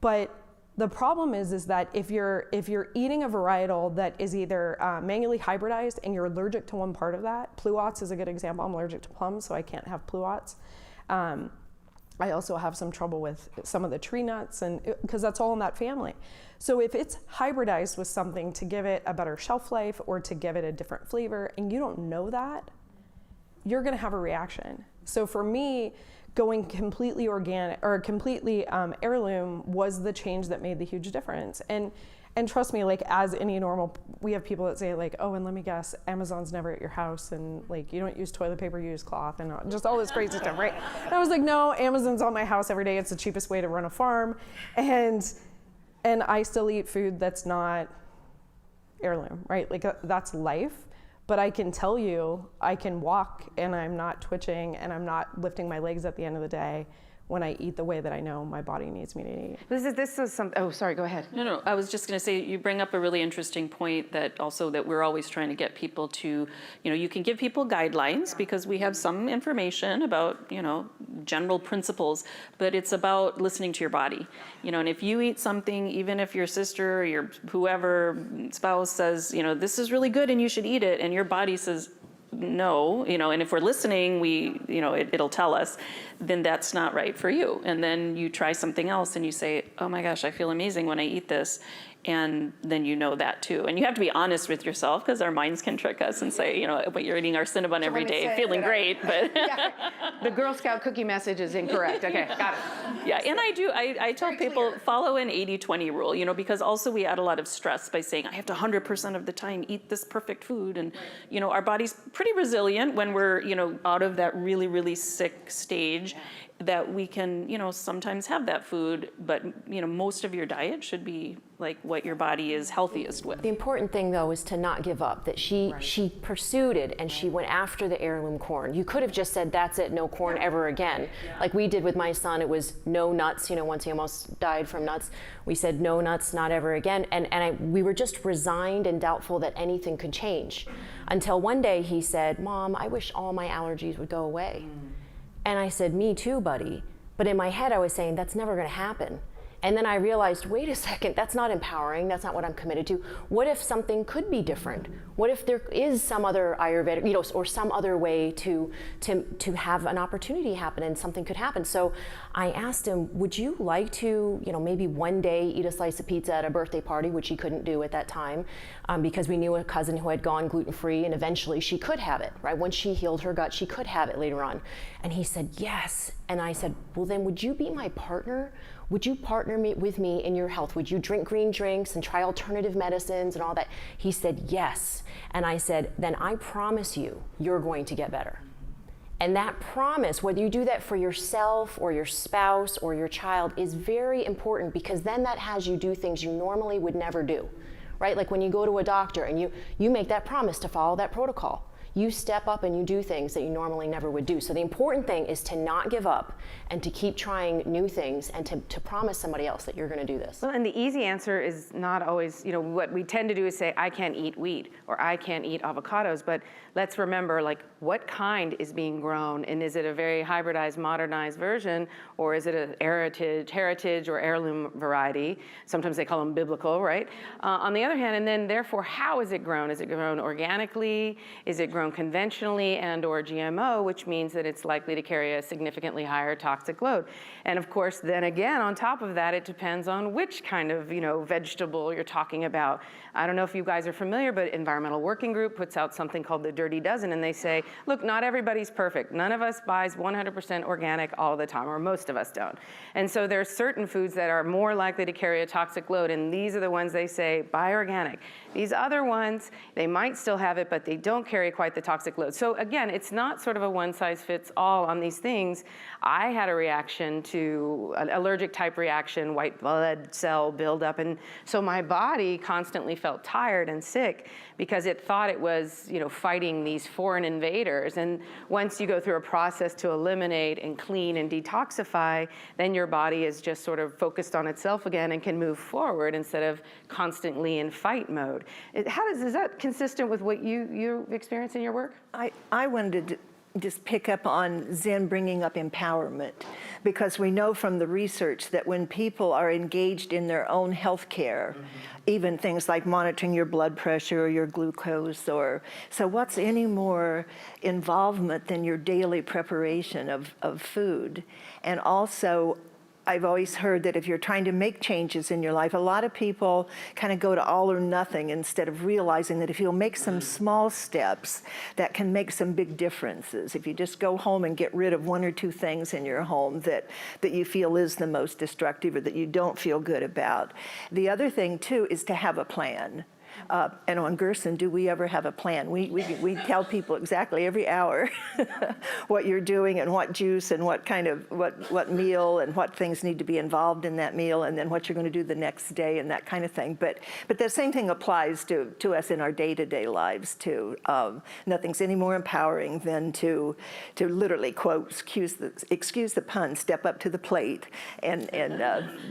But the problem is that if you're eating a varietal that is either manually hybridized and you're allergic to one part of that, pluots is a good example. I'm allergic to plums, so I can't have pluots. I also have some trouble with some of the tree nuts, and because that's all in that family. So if it's hybridized with something to give it a better shelf life or to give it a different flavor, and you don't know that, you're gonna have a reaction. So for me, going completely organic or completely heirloom was the change that made the huge difference. And trust me, like, as any normal, we have people that say like, oh, and let me guess, Amazon's never at your house, and like, you don't use toilet paper, you use cloth, and just all this crazy stuff, right? And I was like, no, Amazon's on my house every day. It's the cheapest way to run a farm. And I still eat food that's not heirloom, right? Like, that's life. But I can tell you, I can walk and I'm not twitching and I'm not lifting my legs at the end of the day when I eat the way that I know my body needs me to eat. This is something, oh, sorry, go ahead. No, I was just going to say, you bring up a really interesting point that we're always trying to get people to, you can give people guidelines because we have some information about, general principles, but it's about listening to your body. And if you eat something, even if your sister or your whoever spouse says, this is really good and you should eat it, and your body says, no, and if we're listening, it'll tell us, then that's not right for you. And then you try something else and you say, oh my gosh, I feel amazing when I eat this. And then you know that too. And you have to be honest with yourself, because our minds can trick us and say, you know, but you're eating our Cinnabon every let me day, say feeling that great, but. The Girl Scout cookie message is incorrect. Okay, got it. Yeah, and I tell people, follow an 80-20 rule, you know, because also we add a lot of stress by saying, I have to 100% of the time eat this perfect food. And, you know, our body's pretty resilient when we're, you know, out of that really, really sick stage, that we can, you know, sometimes have that food, but, you know, most of your diet should be like what your body is healthiest with. The important thing, though, is to not give up, that she pursued it and she went after the heirloom corn. You could have just said, that's it, no corn ever again. Like we did with my son, it was no nuts, you know, once he almost died from nuts. We said, no nuts, not ever again. And we were just resigned and doubtful that anything could change. Until one day he said, Mom, I wish all my allergies would go away. And I said, me too, buddy. But in my head, I was saying, that's never gonna happen. And then I realized, wait a second, that's not empowering. That's not what I'm committed to. What if something could be different? What if there is some other Ayurvedic, you know, or some other way to have an opportunity happen and something could happen? So I asked him, would you like to, you know, maybe one day eat a slice of pizza at a birthday party, which he couldn't do at that time, because we knew a cousin who had gone gluten-free, and eventually she could have it, right? Once she healed her gut, she could have it later on. And he said, yes. And I said, well, then would you be my partner? Would you partner with me in your health? Would you drink green drinks and try alternative medicines and all that? He said, yes. And I said, then I promise you, you're going to get better. And that promise, whether you do that for yourself or your spouse or your child, is very important, because then that has you do things you normally would never do, right? Like when you go to a doctor and you make that promise to follow that protocol. You step up and you do things that you normally never would do. So the important thing is to not give up and to keep trying new things and to promise somebody else that you're going to do this. Well, and the easy answer is not always, you know, what we tend to do is say, I can't eat wheat or I can't eat avocados. But let's remember, like, what kind is being grown? And is it a very hybridized, modernized version, or is it a heritage or heirloom variety? Sometimes they call them biblical, right? On the other hand, and then therefore, how is it grown? Is it grown organically? Is it grown conventionally and or GMO, which means that it's likely to carry a significantly higher toxic load. And of course, then again, on top of that, it depends on which kind of, you know, vegetable you're talking about. I don't know if you guys are familiar, but Environmental Working Group puts out something called the Dirty Dozen, and they say, look, not everybody's perfect. None of us buys 100% organic all the time, or most of us don't. And so there's certain foods that are more likely to carry a toxic load, and these are the ones they say, buy organic. These other ones, they might still have it, but they don't carry quite the toxic load. So again, it's not sort of a one-size-fits-all on these things. I had a reaction to an allergic type reaction, white blood cell buildup, and so my body constantly felt tired and sick because it thought it was, you know, fighting these foreign invaders. And once you go through a process to eliminate and clean and detoxify, then your body is just sort of focused on itself again and can move forward instead of constantly in fight mode. Is that consistent with what you experience in your work? I wanted to just pick up on Zen bringing up empowerment, because we know from the research that when people are engaged in their own health care, even things like monitoring your blood pressure or your glucose, so what's any more involvement than your daily preparation of food? And also, I've always heard that if you're trying to make changes in your life, a lot of people kind of go to all or nothing instead of realizing that if you'll make some small steps, that can make some big differences. If you just go home and get rid of one or two things in your home that you feel is the most destructive or that you don't feel good about. The other thing, too, is to have a plan. And on Gerson, do we ever have a plan? We tell people exactly every hour what you're doing and what juice and what kind of, what meal and what things need to be involved in that meal, and then what you're going to do the next day and that kind of thing. But the same thing applies to us in our day-to-day lives too. Nothing's any more empowering than to literally, quote, excuse the pun, step up to the plate and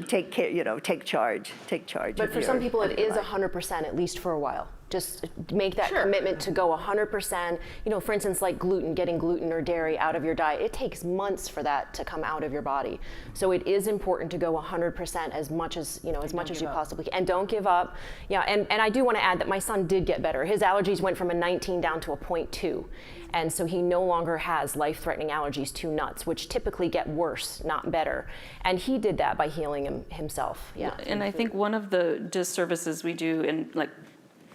take care, you know, take charge. But for some people, it is 100%, at least for a while. Just make that commitment to go 100%. You know, for instance, like gluten, getting gluten or dairy out of your diet, it takes months for that to come out of your body. So it is important to go 100% as much as, you know, as much as you possibly can. And don't give up. Yeah, and I do want to add that my son did get better. His allergies went from a 19 down to a 0.2. And so he no longer has life-threatening allergies to nuts, which typically get worse, not better. And he did that by healing himself. Yeah. And I think one of the disservices we do in like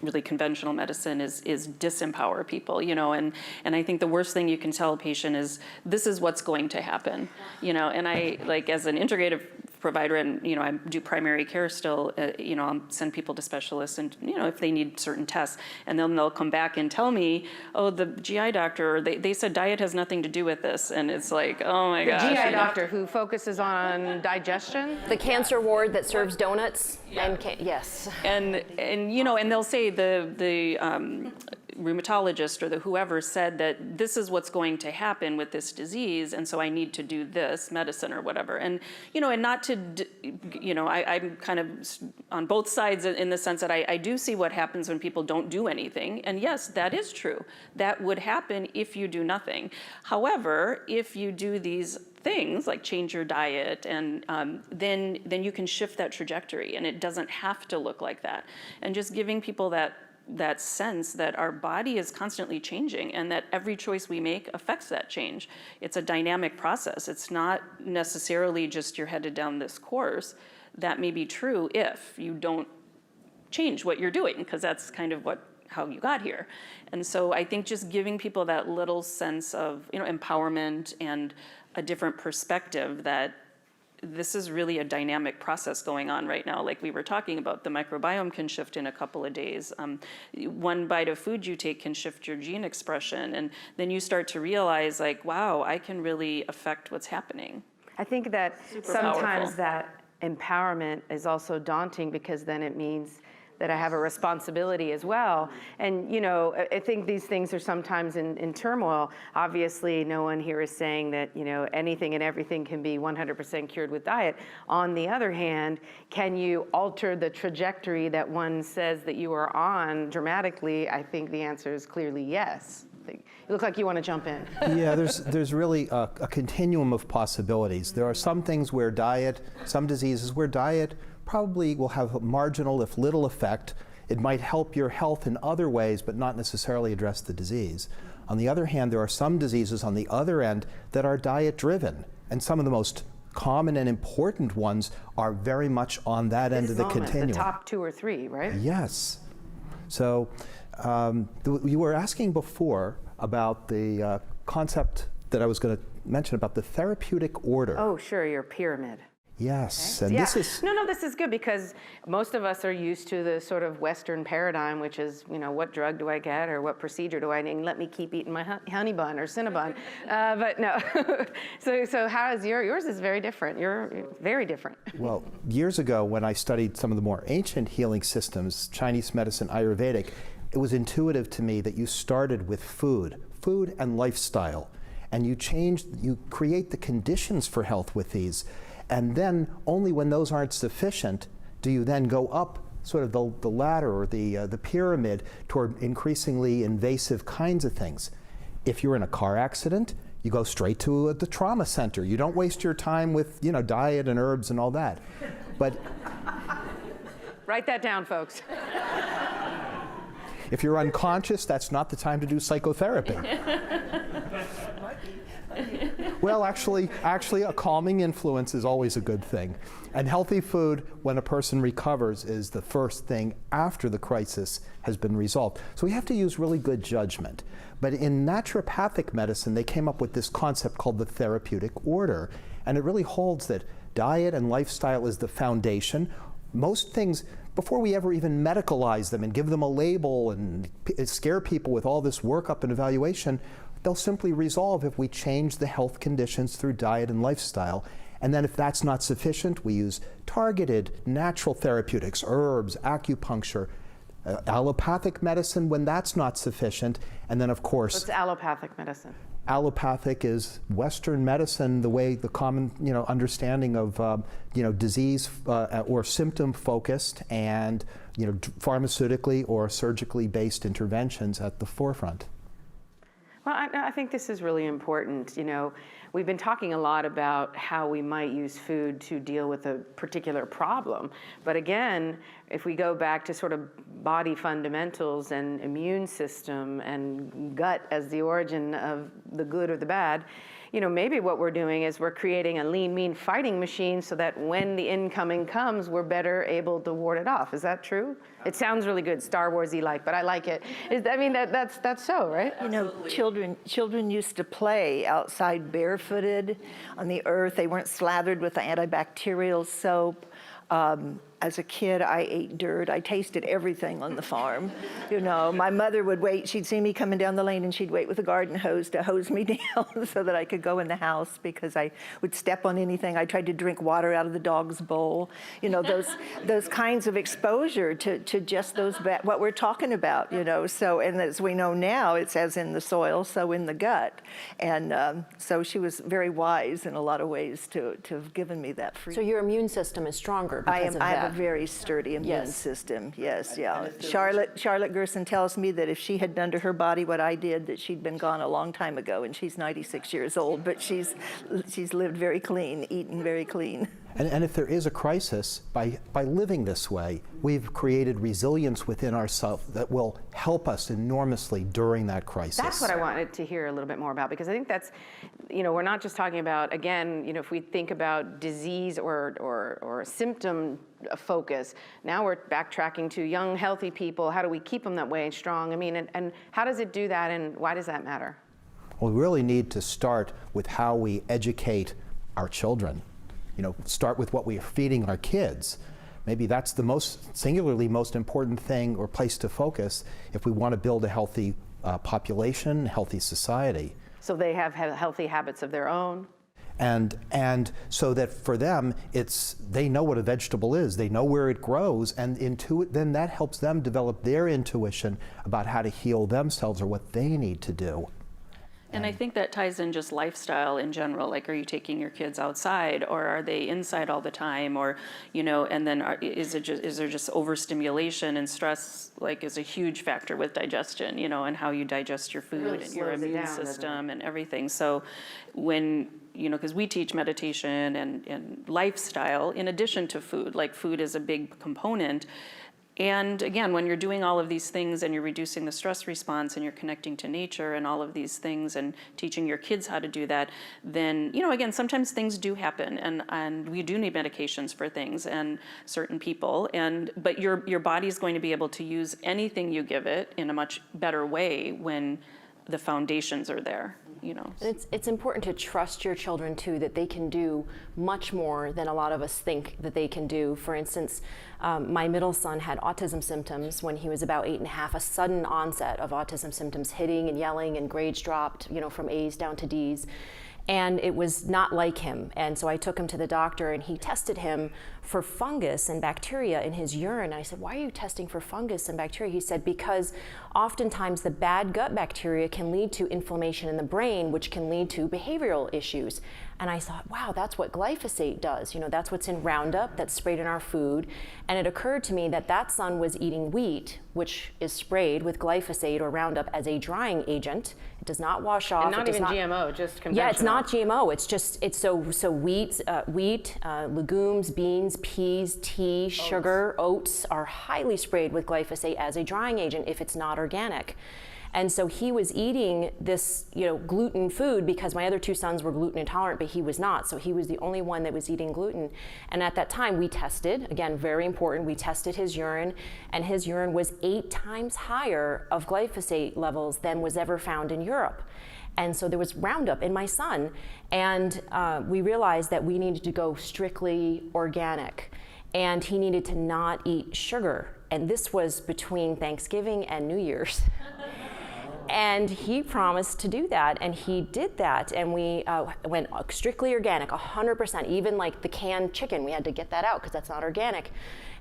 really conventional medicine is disempower people, you know, and I think the worst thing you can tell a patient is this is what's going to happen, you know, and I, like, as an integrative provider, and, you know, I do primary care still, you know, I'll send people to specialists, and, you know, if they need certain tests, and then they'll come back and tell me, oh, the GI doctor, they said diet has nothing to do with this, and it's like, oh my gosh. The GI you know? doctor who focuses on digestion? The cancer ward that serves donuts? Yeah. Yes. And you know, and they'll say the rheumatologist or the whoever said that this is what's going to happen with this disease, and so I need to do this medicine or whatever. And, you know, and not to, you know, I'm kind of on both sides in the sense that I do see what happens when people don't do anything. And yes, that is true. That would happen if you do nothing. However, if you do these things like change your diet, and then you can shift that trajectory, and it doesn't have to look like that. And just giving people that sense that our body is constantly changing, and that every choice we make affects that change. It's a dynamic process. It's not necessarily just you're headed down this course. That may be true if you don't change what you're doing, because that's kind of how you got here. And so I think just giving people that little sense of, you know, empowerment and a different perspective that this is really a dynamic process going on right now. Like we were talking about, the microbiome can shift in a couple of days. One bite of food you take can shift your gene expression. And then you start to realize, like, wow, I can really affect what's happening. I think that Super sometimes powerful. that empowerment is also daunting, because then it means that I have a responsibility as well. And, you know, I think these things are sometimes in turmoil. Obviously, no one here is saying that, you know, anything and everything can be 100% cured with diet. On the other hand, can you alter the trajectory that one says that you are on dramatically? I think the answer is clearly yes. You look like you want to jump in. Yeah, there's really a continuum of possibilities. There are some things where diet, some diseases where diet probably will have a marginal, if little, effect. It might help your health in other ways, but not necessarily address the disease. On the other hand, there are some diseases on the other end that are diet-driven, and some of the most common and important ones are very much on that end of the continuum. The top 2 or 3, right? Yes. So you were asking before about the concept that I was going to mention about the therapeutic order. Oh, sure, your pyramid. Yes, Okay. and Yeah. this is... No, this is good, because most of us are used to the sort of Western paradigm, which is, you know, what drug do I get, or what procedure do I need, and let me keep eating my honey bun or Cinnabon. But no. so how is yours is very different. You're very different. Well, years ago when I studied some of the more ancient healing systems, Chinese medicine, Ayurvedic, it was intuitive to me that you started with food and lifestyle, and you create the conditions for health with these. And then only when those aren't sufficient do you then go up sort of the ladder or the pyramid toward increasingly invasive kinds of things. If you're in a car accident, you go straight to the trauma center. You don't waste your time with, you know, diet and herbs and all that. But Write that down, folks. if you're unconscious, that's not the time to do psychotherapy. Well, actually, a calming influence is always a good thing. And healthy food, when a person recovers, is the first thing after the crisis has been resolved. So we have to use really good judgment. But in naturopathic medicine, they came up with this concept called the therapeutic order. And it really holds that diet and lifestyle is the foundation. Most things, before we ever even medicalize them and give them a label and scare people with all this workup and evaluation, they'll simply resolve if we change the health conditions through diet and lifestyle. And then if that's not sufficient, we use targeted natural therapeutics, herbs, acupuncture, allopathic medicine when that's not sufficient. And then, of course, What's allopathic medicine? allopathic is Western medicine, the way the common, understanding of, disease or symptom focused, and pharmaceutically or surgically based interventions at the forefront. Well, I think this is really important. We've been talking a lot about how we might use food to deal with a particular problem. But again, if we go back to sort of body fundamentals and immune system and gut as the origin of the good or the bad, maybe what we're doing is we're creating a lean, mean fighting machine so that when the incoming comes, we're better able to ward it off. Is that true? It sounds really good, Star Wars-y like, but I like it. That's so, right? Children used to play outside barefooted on the earth. They weren't slathered with antibacterial soap. As a kid, I ate dirt. I tasted everything on the farm. My mother would wait. She'd see me coming down the lane, and she'd wait with a garden hose to hose me down so that I could go in the house because I would step on anything. I tried to drink water out of the dog's bowl. Those kinds of exposure to just what we're talking about. So, and as we know now, it's as in the soil, so in the gut. And so she was very wise in a lot of ways to have given me that freedom. So your immune system is stronger because of that. I have a very sturdy immune system. Yes, yeah. Charlotte Gerson tells me that if she had done to her body what I did, that she'd been gone a long time ago, and she's 96 years old, but she's lived very clean, eaten very clean. And if there is a crisis, by living this way, we've created resilience within ourselves that will help us enormously during that crisis. That's what I wanted to hear a little bit more about, because I think that's, we're not just talking about, again, if we think about disease or symptom focus, now we're backtracking to young, healthy people. How do we keep them that way and strong? And how does it do that, and why does that matter? Well, we really need to start with how we educate our children. Start with what we are feeding our kids. Maybe that's the singularly most important thing or place to focus if we want to build a healthy population, healthy society. So they have healthy habits of their own. And so that for them, they know what a vegetable is, they know where it grows, and then that helps them develop their intuition about how to heal themselves or what they need to do. And I think that ties in just lifestyle in general. Like, are you taking your kids outside, or are they inside all the time, or and then is there just overstimulation, and stress is a huge factor with digestion, and how you digest your food really and your immune down, system and everything. So when because we teach meditation and lifestyle in addition to food. Like, food is a big component. And again, when you're doing all of these things and you're reducing the stress response and you're connecting to nature and all of these things and teaching your kids how to do that, then, again, sometimes things do happen, and we do need medications for things and certain people. But your body is going to be able to use anything you give it in a much better way when the foundations are there. And it's important to trust your children too, that they can do much more than a lot of us think that they can do. For instance, my middle son had autism symptoms when he was about 8.5, a sudden onset of autism symptoms, hitting and yelling, and grades dropped, from A's down to D's. And it was not like him. And so I took him to the doctor, and he tested him for fungus and bacteria in his urine. And I said, why are you testing for fungus and bacteria? He said, because oftentimes the bad gut bacteria can lead to inflammation in the brain, which can lead to behavioral issues. And I thought, wow, that's what glyphosate does. That's what's in Roundup that's sprayed in our food. And it occurred to me that son was eating wheat, which is sprayed with glyphosate or Roundup as a drying agent. It does not wash off. And not even GMO, just conventional. Yeah, it's not GMO. It's so wheat, legumes, beans, peas, tea, sugar, oats are highly sprayed with glyphosate as a drying agent if it's not organic. And so he was eating this, gluten food, because my other two sons were gluten intolerant, but he was not. So he was the only one that was eating gluten. And at that time we tested, again, very important, we tested his urine, and his urine was 8 times higher of glyphosate levels than was ever found in Europe. And so there was Roundup in my son. And we realized that we needed to go strictly organic. And he needed to not eat sugar. And this was between Thanksgiving and New Year's. And he promised to do that, and he did that, and we went strictly organic, 100%, even like the canned chicken, we had to get that out because that's not organic.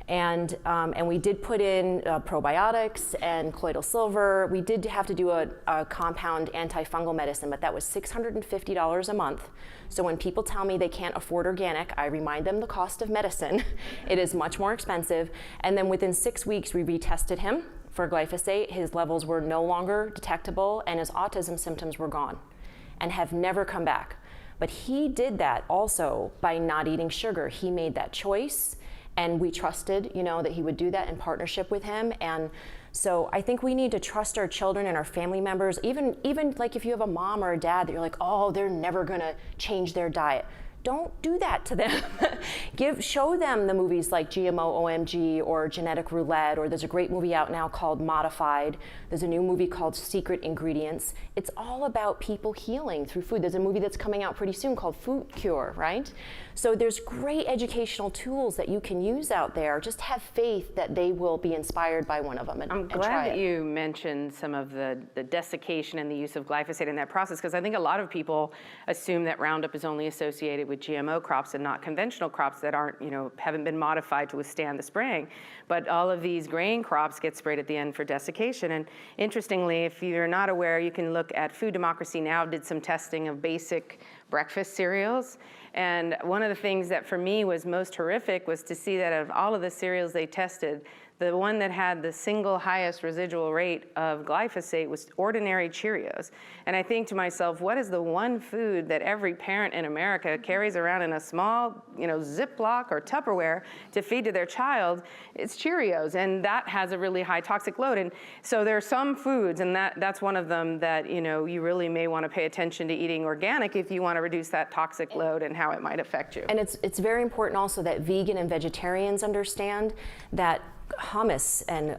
And we did put in probiotics and colloidal silver. We did have to do a compound antifungal medicine, but that was $650 a month. So when people tell me they can't afford organic, I remind them the cost of medicine. It is much more expensive. And then within 6 weeks, we retested him for glyphosate. His levels were no longer detectable, and his autism symptoms were gone and have never come back. But he did that also by not eating sugar. He made that choice. And we trusted, that he would do that in partnership with him. And so I think we need to trust our children and our family members, even like if you have a mom or a dad that you're like, oh, they're never gonna change their diet. Don't do that to them. Show them the movies like GMO OMG or Genetic Roulette, or there's a great movie out now called Modified. There's a new movie called Secret Ingredients. It's all about people healing through food. There's a movie that's coming out pretty soon called Food Cure, right? So there's great educational tools that you can use out there. Just have faith that they will be inspired by one of them and I'm try glad that it. you mentioned some of the desiccation and the use of glyphosate in that process, because I think a lot of people assume that Roundup is only associated with GMO crops and not conventional crops that aren't, haven't been modified to withstand the spraying. But all of these grain crops get sprayed at the end for desiccation. And interestingly, if you're not aware, you can look at Food Democracy Now! Did some testing of basic breakfast cereals. And one of the things that for me was most horrific was to see that of all of the cereals they tested, the one that had the single highest residual rate of glyphosate was ordinary Cheerios. And I think to myself, what is the one food that every parent in America carries around in a small, Ziploc or Tupperware to feed to their child? It's Cheerios, and that has a really high toxic load. And so there are some foods, and that's one of them that, you really may want to pay attention to eating organic if you want to reduce that toxic load and how it might affect you. And it's very important also that vegan and vegetarians understand that hummus and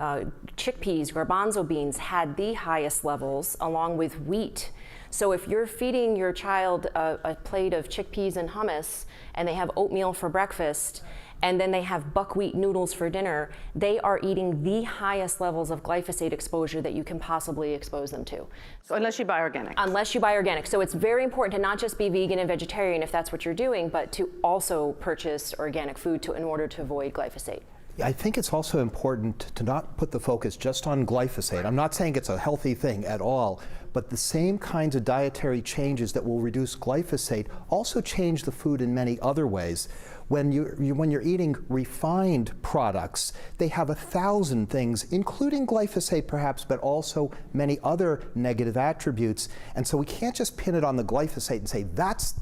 chickpeas, garbanzo beans had the highest levels along with wheat. So if you're feeding your child a plate of chickpeas and hummus and they have oatmeal for breakfast and then they have buckwheat noodles for dinner, they are eating the highest levels of glyphosate exposure that you can possibly expose them to. So unless you buy organic. Unless you buy organic. So it's very important to not just be vegan and vegetarian if that's what you're doing, but to also purchase organic food in order to avoid glyphosate. I think it's also important to not put the focus just on glyphosate. I'm not saying it's a healthy thing at all, but the same kinds of dietary changes that will reduce glyphosate also change the food in many other ways. When you're eating refined products, they have 1,000 things, including glyphosate perhaps, but also many other negative attributes. And so we can't just pin it on the glyphosate and say that's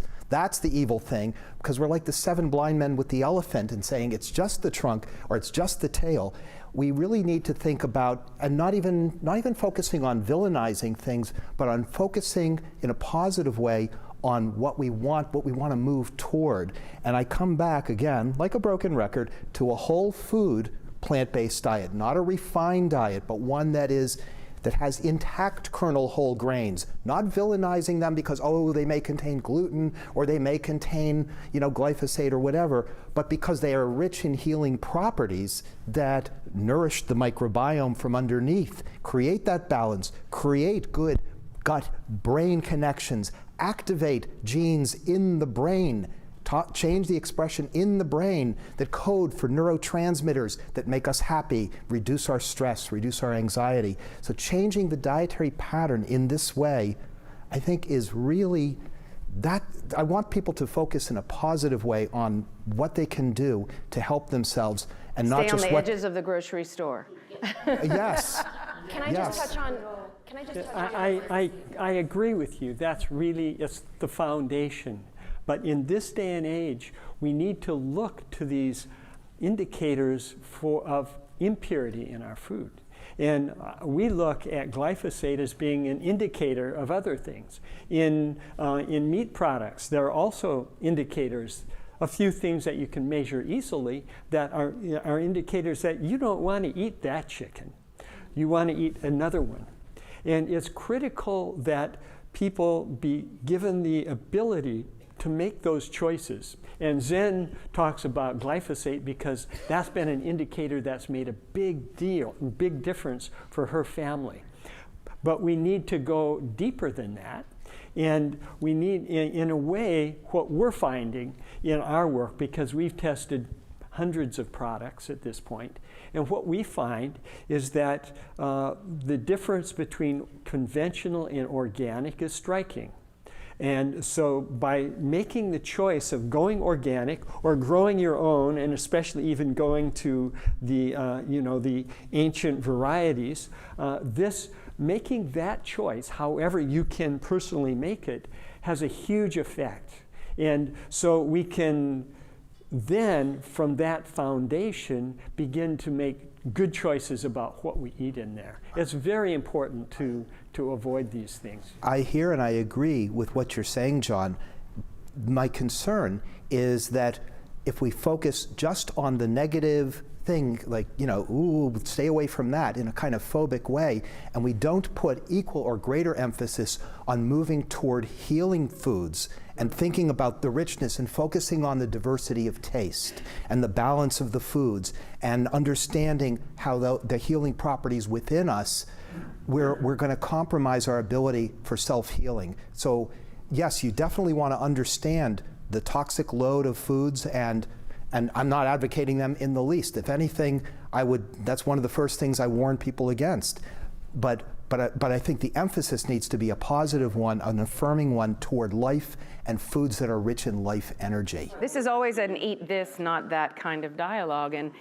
the evil thing, because we're like the 7 blind men with the elephant and saying it's just the trunk or it's just the tail. We really need to think about, and not even focusing on villainizing things, but on focusing in a positive way on what we want to move toward. And I come back again, like a broken record, to a whole food plant-based diet, not a refined diet, but one that has intact kernel whole grains, not villainizing them because, they may contain gluten or they may contain, glyphosate or whatever, but because they are rich in healing properties that nourish the microbiome from underneath, create that balance, create good gut-brain connections, activate genes in the brain, change the expression in the brain that code for neurotransmitters that make us happy, reduce our stress, reduce our anxiety. So changing the dietary pattern in this way, I think is really I want people to focus in a positive way on what they can do to help themselves and not just stay on the edges of the grocery store. Yes. Can I just touch on? I agree with you. It's the foundation. But in this day and age, we need to look to these indicators of impurity in our food. And we look at glyphosate as being an indicator of other things. In meat products, there are also indicators, a few things that you can measure easily that are indicators that you don't want to eat that chicken. You want to eat another one. And it's critical that people be given the ability to make those choices. And Zen talks about glyphosate because that's been an indicator that's made a big difference for her family. but we need to go deeper than that. And we need, in a way, what we're finding in our work, because we've tested hundreds of products at this point, and what we find is that the difference between conventional and organic is striking. And so by making the choice of going organic or growing your own, and especially even going to the, the ancient varieties, making that choice, however you can personally make it, has a huge effect. And so we can then, from that foundation, begin to make good choices about what we eat in there. It's very important to avoid these things. I hear and I agree with what you're saying, John. My concern is that if we focus just on the negative thing, like, ooh, stay away from that in a kind of phobic way, and we don't put equal or greater emphasis on moving toward healing foods and thinking about the richness and focusing on the diversity of taste and the balance of the foods and understanding how the healing properties within us, we're going to compromise our ability for self-healing. So yes, you definitely want to understand the toxic load of foods, and I'm not advocating them in the least. If anything, that's one of the first things I warn people against. But I think the emphasis needs to be a positive one, an affirming one toward life and foods that are rich in life energy. This is always an eat this, not that kind of dialogue, and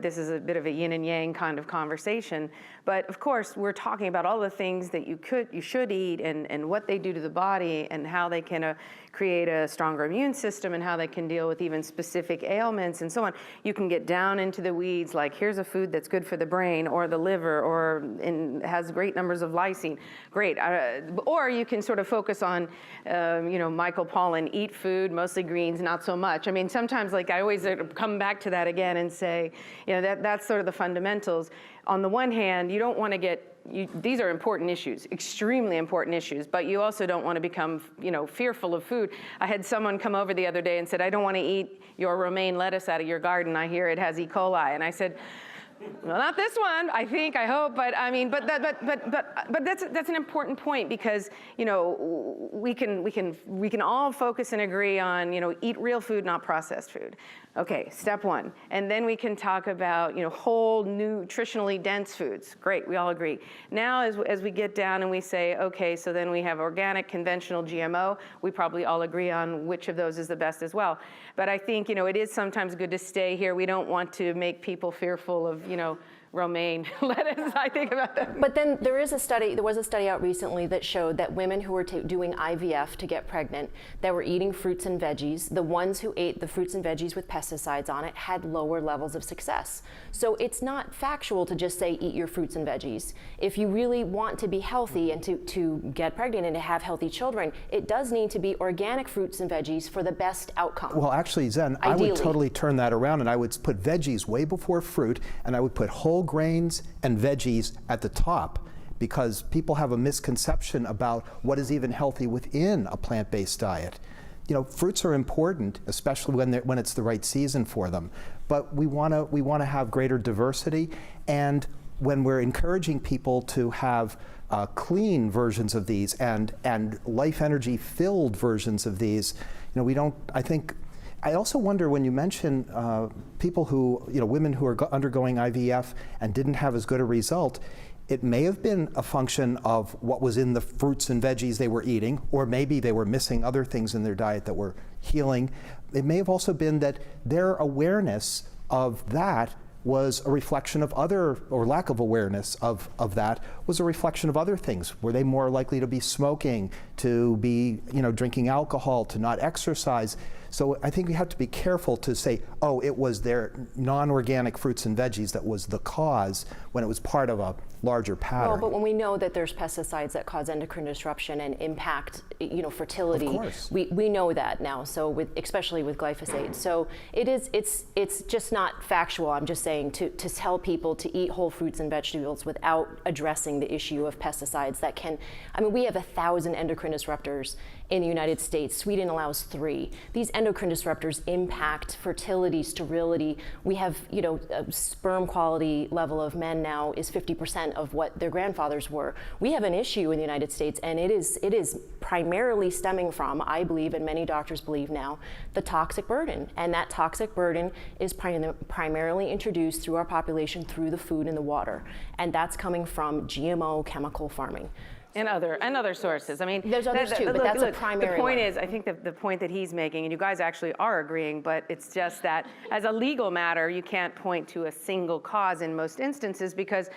this is a bit of a yin and yang kind of conversation. But of course, we're talking about all the things that you should eat, and what they do to the body, and how they can create a stronger immune system, and how they can deal with even specific ailments and so on. You can get down into the weeds, like here's a food that's good for the brain or the liver, or has great numbers of lysine. Great. Or you can sort of focus on, Michael Pollan, eat food, mostly greens, not so much. I mean, sometimes, like, I always come back to that again and say, that's sort of the fundamentals. On the one hand, you don't want to these are important issues, extremely important issues, but you also don't want to become, fearful of food. I had someone come over the other day and said, I don't want to eat your romaine lettuce out of your garden. I hear it has E. coli. And I said, well, not this one, I hope, but I mean, but that's an important point, because we can all focus and agree on eat real food, not processed food. Okay, step one, and then we can talk about whole nutritionally dense foods. Great, we all agree. Now, as we get down and we say, okay, so then we have organic, conventional, GMO. We probably all agree on which of those is the best as well. But I think it is sometimes good to stay here. We don't want to make people fearful of romaine lettuce. I think about that. But then there was a study out recently that showed that women who were doing IVF to get pregnant, that were eating fruits and veggies, the ones who ate the fruits and veggies with pesticides on it had lower levels of success. So it's not factual to just say eat your fruits and veggies. If you really want to be healthy and to get pregnant and to have healthy children, it does need to be organic fruits and veggies for the best outcome. Well, actually, Zen, Ideally. I would totally turn that around, and I would put veggies way before fruit, and I would put whole grains and veggies at the top, because people have a misconception about what is even healthy within a plant-based diet. Fruits are important, especially when it's the right season for them, but we want to have greater diversity, and when we're encouraging people to have clean versions of these and life energy filled versions of these, I also wonder, when you mention people who, women who are undergoing IVF and didn't have as good a result, it may have been a function of what was in the fruits and veggies they were eating, or maybe they were missing other things in their diet that were healing. It may have also been that their awareness of that was a reflection of other, or lack of awareness of that was a reflection of other things. Were they more likely to be smoking, to be drinking alcohol, to not exercise? So I think we have to be careful to say, oh, it was their non-organic fruits and veggies that was the cause, when it was part of a larger pattern. Well, but when we know that there's pesticides that cause endocrine disruption and impact, fertility, of course. we know that now. So especially with glyphosate, so it's just not factual. I'm just saying to tell people to eat whole fruits and vegetables without addressing the issue of pesticides that can. I mean, we have 1,000 endocrine disruptors in the United States. Sweden allows 3. These endocrine disruptors impact fertility, sterility. We have, a sperm quality level of men now is 50% 90% of what their grandfathers were. We have an issue in the United States, and it is primarily stemming from, I believe, and many doctors believe now, the toxic burden. And that toxic burden is primarily introduced through our population through the food and the water. And that's coming from GMO chemical farming. And other sources. I mean, there's others too, but that's a primary The point one. is, I think the point that he's making, and you guys actually are agreeing, but it's just that as a legal matter, you can't point to a single cause in most instances because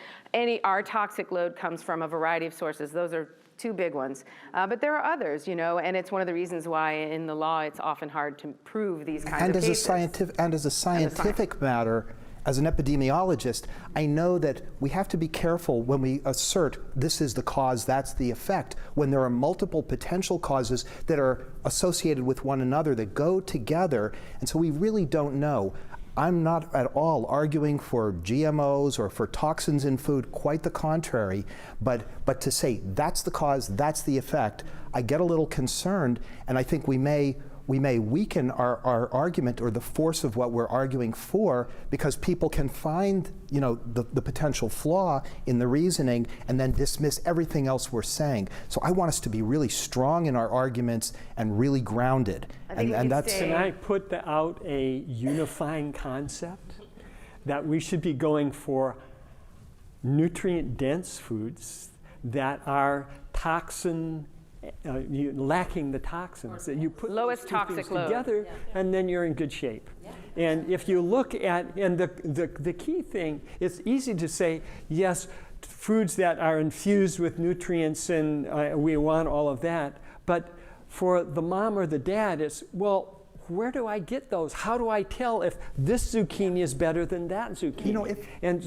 our toxic load comes from a variety of sources. Those are two big ones. But there are others, and it's one of the reasons why in the law it's often hard to prove these kinds of cases. As a scientific matter, as an epidemiologist, I know that we have to be careful when we assert this is the cause, that's the effect, when there are multiple potential causes that are associated with one another that go together, and so we really don't know. I'm not at all arguing for GMOs or for toxins in food, quite the contrary, but to say that's the cause, that's the effect, I get a little concerned, and I think we may weaken our argument or the force of what we're arguing for because people can find, the potential flaw in the reasoning and then dismiss everything else we're saying. So I want us to be really strong in our arguments and really grounded. And that's. Can I put out a unifying concept that we should be going for nutrient-dense foods that are lacking the toxins, that you put lowest those two toxic things load together, and then you're in good shape. And if you look at, and the key thing, it's easy to say, yes, foods that are infused with nutrients, and we want all of that, but for the mom or the dad, it's, well, where do I get those? How do I tell if this zucchini is better than that zucchini?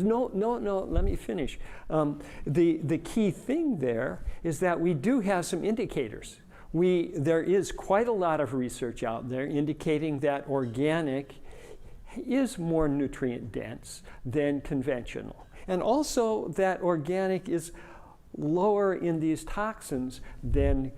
No, let me finish. The key thing there is that we do have some indicators. There is quite a lot of research out there indicating that organic is more nutrient dense than conventional. And also that organic is lower in these toxins than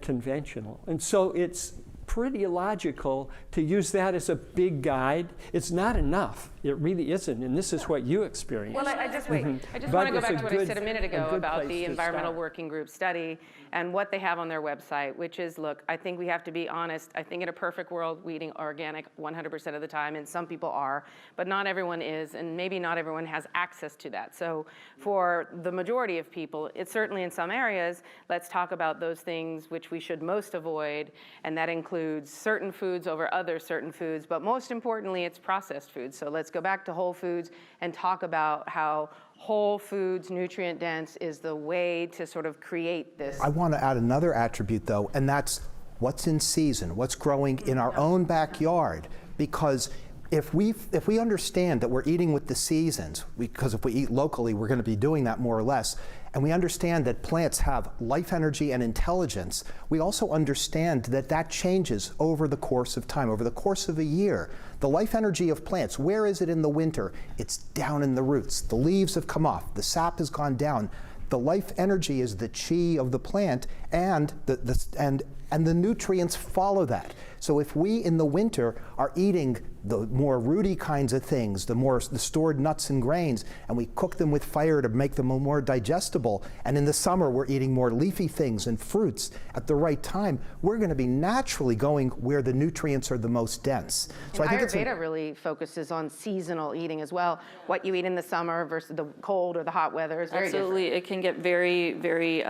conventional. And so it's pretty illogical to use that as a big guide. It's not enough. It really isn't, and this is what you experienced. Well, I just want to go back to what I said a minute ago about the Environmental Working Group study and what they have on their website, which is, look, I think we have to be honest. I think in a perfect world, we're eating organic 100% of the time, and some people are, but not everyone is, and maybe not everyone has access to that. So for the majority of people, it's certainly in some areas, let's talk about those things which we should most avoid, and that includes certain foods over other certain foods, but most importantly, it's processed foods. So let's go back to whole foods and talk about how whole foods, nutrient dense, is the way to sort of create this. I want to add another attribute though, and that's what's in season, what's growing in our own backyard. Because if we understand that we're eating with the seasons, because if we eat locally, we're going to be doing that more or less, and we understand that plants have life energy and intelligence, we also understand that that changes over the course of time, over the course of a year. The life energy of plants, where is it in the winter? It's down in the roots. The leaves have come off. The sap has gone down. The life energy is the chi of the plant, and the nutrients follow that. So if we in the winter are eating the more rooty kinds of things, the stored nuts and grains, and we cook them with fire to make them more digestible, and in the summer we're eating more leafy things and fruits at the right time, we're going to be naturally going where the nutrients are the most dense. So and I think Ayurveda really focuses on seasonal eating as well. What you eat in the summer versus the cold or the hot weather is very Absolutely, different. it can get very, very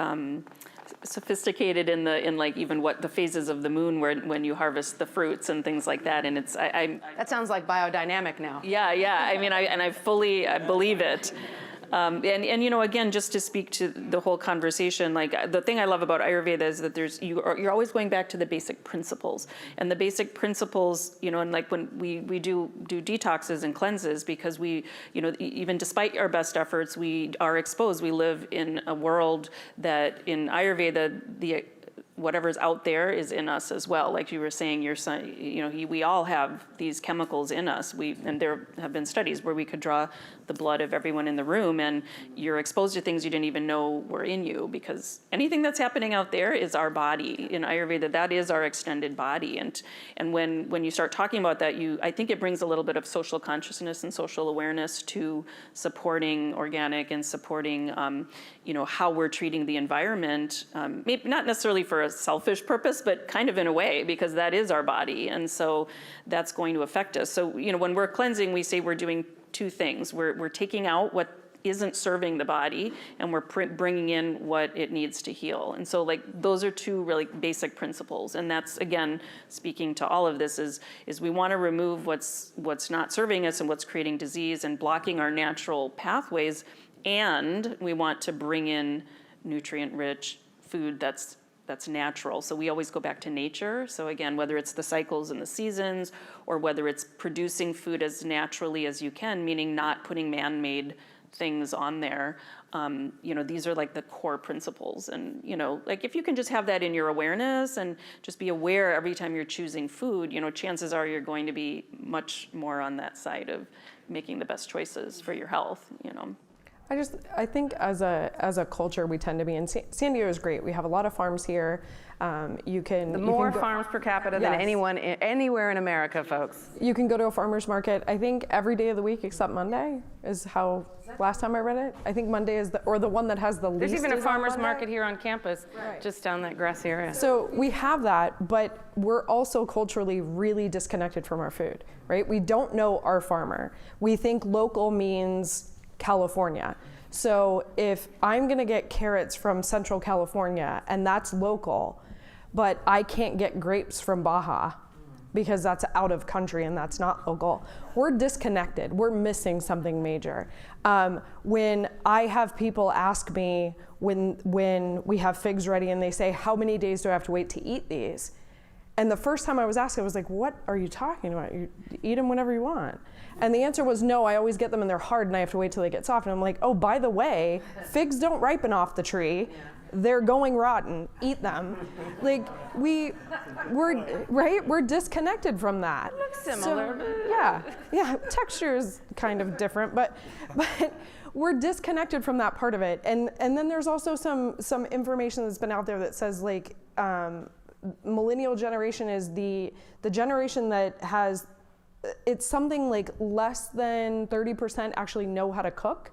sophisticated in like even what the phases of the moon when you harvest the fruits and things like that, and it's That sounds like biodynamic now. yeah. I mean, I fully believe it. And again, just to speak to the whole conversation, like the thing I love about Ayurveda is that you're always going back to the basic principles, and the basic principles, and like when we do detoxes and cleanses, because we, even despite our best efforts, we are exposed. We live in a world that in Ayurveda, whatever's out there is in us as well. Like you were saying, your son, we all have these chemicals in us. And there have been studies where we could draw the blood of everyone in the room, and you're exposed to things you didn't even know were in you, because anything that's happening out there is our body. In Ayurveda, that is our extended body. And when you start talking about that, I think it brings a little bit of social consciousness and social awareness to supporting organic and supporting, how we're treating the environment. Maybe not necessarily for a selfish purpose, but kind of in a way, because that is our body. And so that's going to affect us. So, when we're cleansing, we say we're doing two things. We're taking out what isn't serving the body, and we're bringing in what it needs to heal. And so, like, those are two really basic principles. And that's, again, speaking to all of this, is we want to remove what's not serving us and what's creating disease and blocking our natural pathways, and we want to bring in nutrient-rich food that's natural. So we always go back to nature. So again, whether it's the cycles and the seasons, or whether it's producing food as naturally as you can, meaning not putting man-made things on there, these are like the core principles. And, like if you can just have that in your awareness and just be aware every time you're choosing food, chances are you're going to be much more on that side of making the best choices for your health, I think as a culture, we tend to be, and San Diego is great. We have a lot of farms here. More farms per capita than anyone anywhere in America, folks. You can go to a farmer's market, I think every day of the week except Monday is how, last time I read it. I think Monday is the one that has the least. There's even a is on farmer's Monday. market here on campus, just down that grassy area. So we have that, but we're also culturally really disconnected from our food, right? We don't know our farmer. We think local means California. So if I'm gonna get carrots from Central California and that's local, but I can't get grapes from Baja because that's out of country and that's not local, we're disconnected. We're missing something major. When I have people ask me when we have figs ready and they say, how many days do I have to wait to eat these? And the first time I was asked, I was like, what are you talking about? You eat them whenever you want. And the answer was no, I always get them and they're hard and I have to wait till they get soft. And I'm like, oh, by the way, figs don't ripen off the tree. They're going rotten, eat them. Like we're disconnected from that. It looks similar. So, yeah, texture is kind of different, but we're disconnected from that part of it. And then there's also some information that's been out there that says like, millennial generation is the generation that has, it's something like less than 30% actually know how to cook.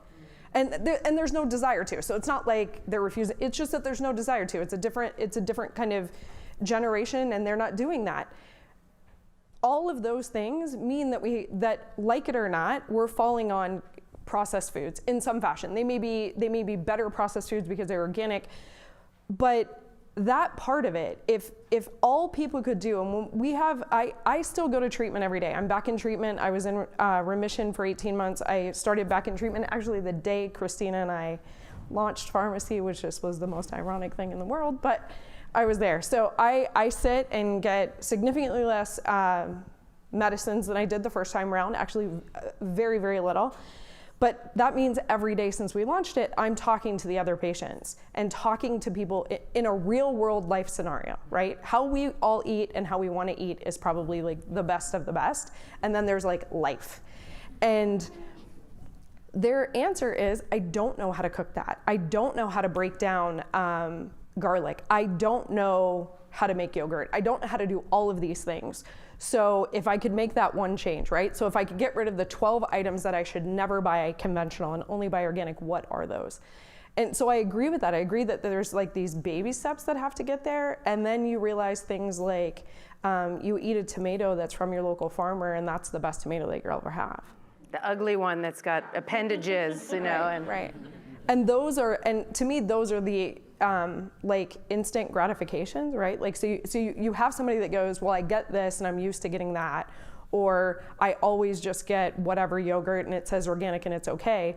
And there's no desire to. So it's not like they're refusing, it's just that there's no desire to. It's a different kind of generation and they're not doing that. All of those things mean that like it or not, we're falling on processed foods in some fashion. They may be better processed foods because they're organic, but that part of it, if all people could do, and I still go to treatment every day. I'm back in treatment. I was in remission for 18 months. I started back in treatment actually the day Christina and I launched pharmacy, which just was the most ironic thing in the world, but I was there. So I sit and get significantly less medicines than I did the first time around, actually very, very little. But that means every day since we launched it, I'm talking to the other patients and talking to people in a real world life scenario, right? How we all eat and how we want to eat is probably like the best of the best. And then there's like life. And their answer is, I don't know how to cook that. I don't know how to break down garlic. I don't know how to make yogurt. I don't know how to do all of these things. So if I could make that one change, right? So if I could get rid of the 12 items that I should never buy conventional and only buy organic, what are those? And so I agree with that. I agree that there's like these baby steps that have to get there. And then you realize things like you eat a tomato that's from your local farmer and that's the best tomato that you'll ever have. The ugly one that's got appendages, and right. And to me, those are the like instant gratifications, right? Like, so you have somebody that goes, well, I get this and I'm used to getting that, or I always just get whatever yogurt and it says organic and it's okay.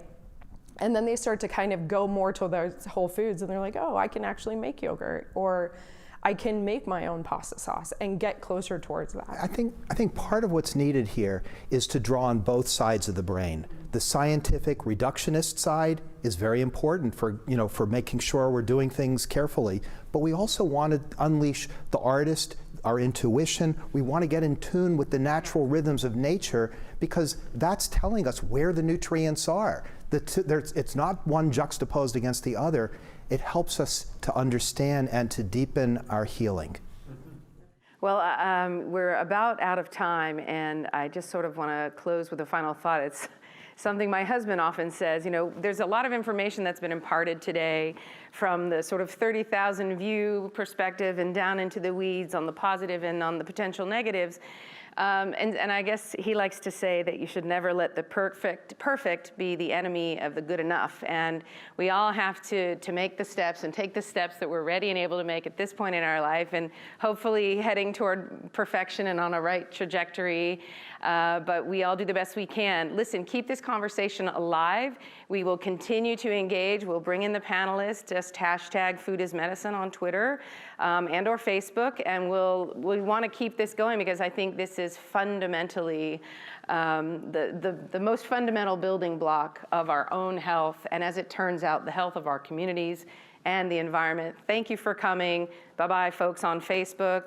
And then they start to kind of go more to those whole foods and they're like, oh, I can actually make yogurt, or I can make my own pasta sauce and get closer towards that. I think part of what's needed here is to draw on both sides of the brain. The scientific reductionist side is very important for, for making sure we're doing things carefully. But we also want to unleash the artist, our intuition. We want to get in tune with the natural rhythms of nature, because that's telling us where the nutrients are. It's not one juxtaposed against the other. It helps us to understand and to deepen our healing. Well, we're about out of time, and I just sort of want to close with a final thought. It's something my husband often says, there's a lot of information that's been imparted today from the sort of 30,000 view perspective and down into the weeds on the positive and on the potential negatives. And I guess he likes to say that you should never let the perfect be the enemy of the good enough. And we all have to make the steps and take the steps that we're ready and able to make at this point in our life, and hopefully heading toward perfection and on a right trajectory. But we all do the best we can. Listen, keep this conversation alive. We will continue to engage. We'll bring in the panelists. Just hashtag Food is Medicine on Twitter and or Facebook. And we want to keep this going, because I think this is fundamentally the most fundamental building block of our own health. And as it turns out, the health of our communities and the environment. Thank you for coming. Bye-bye, folks on Facebook.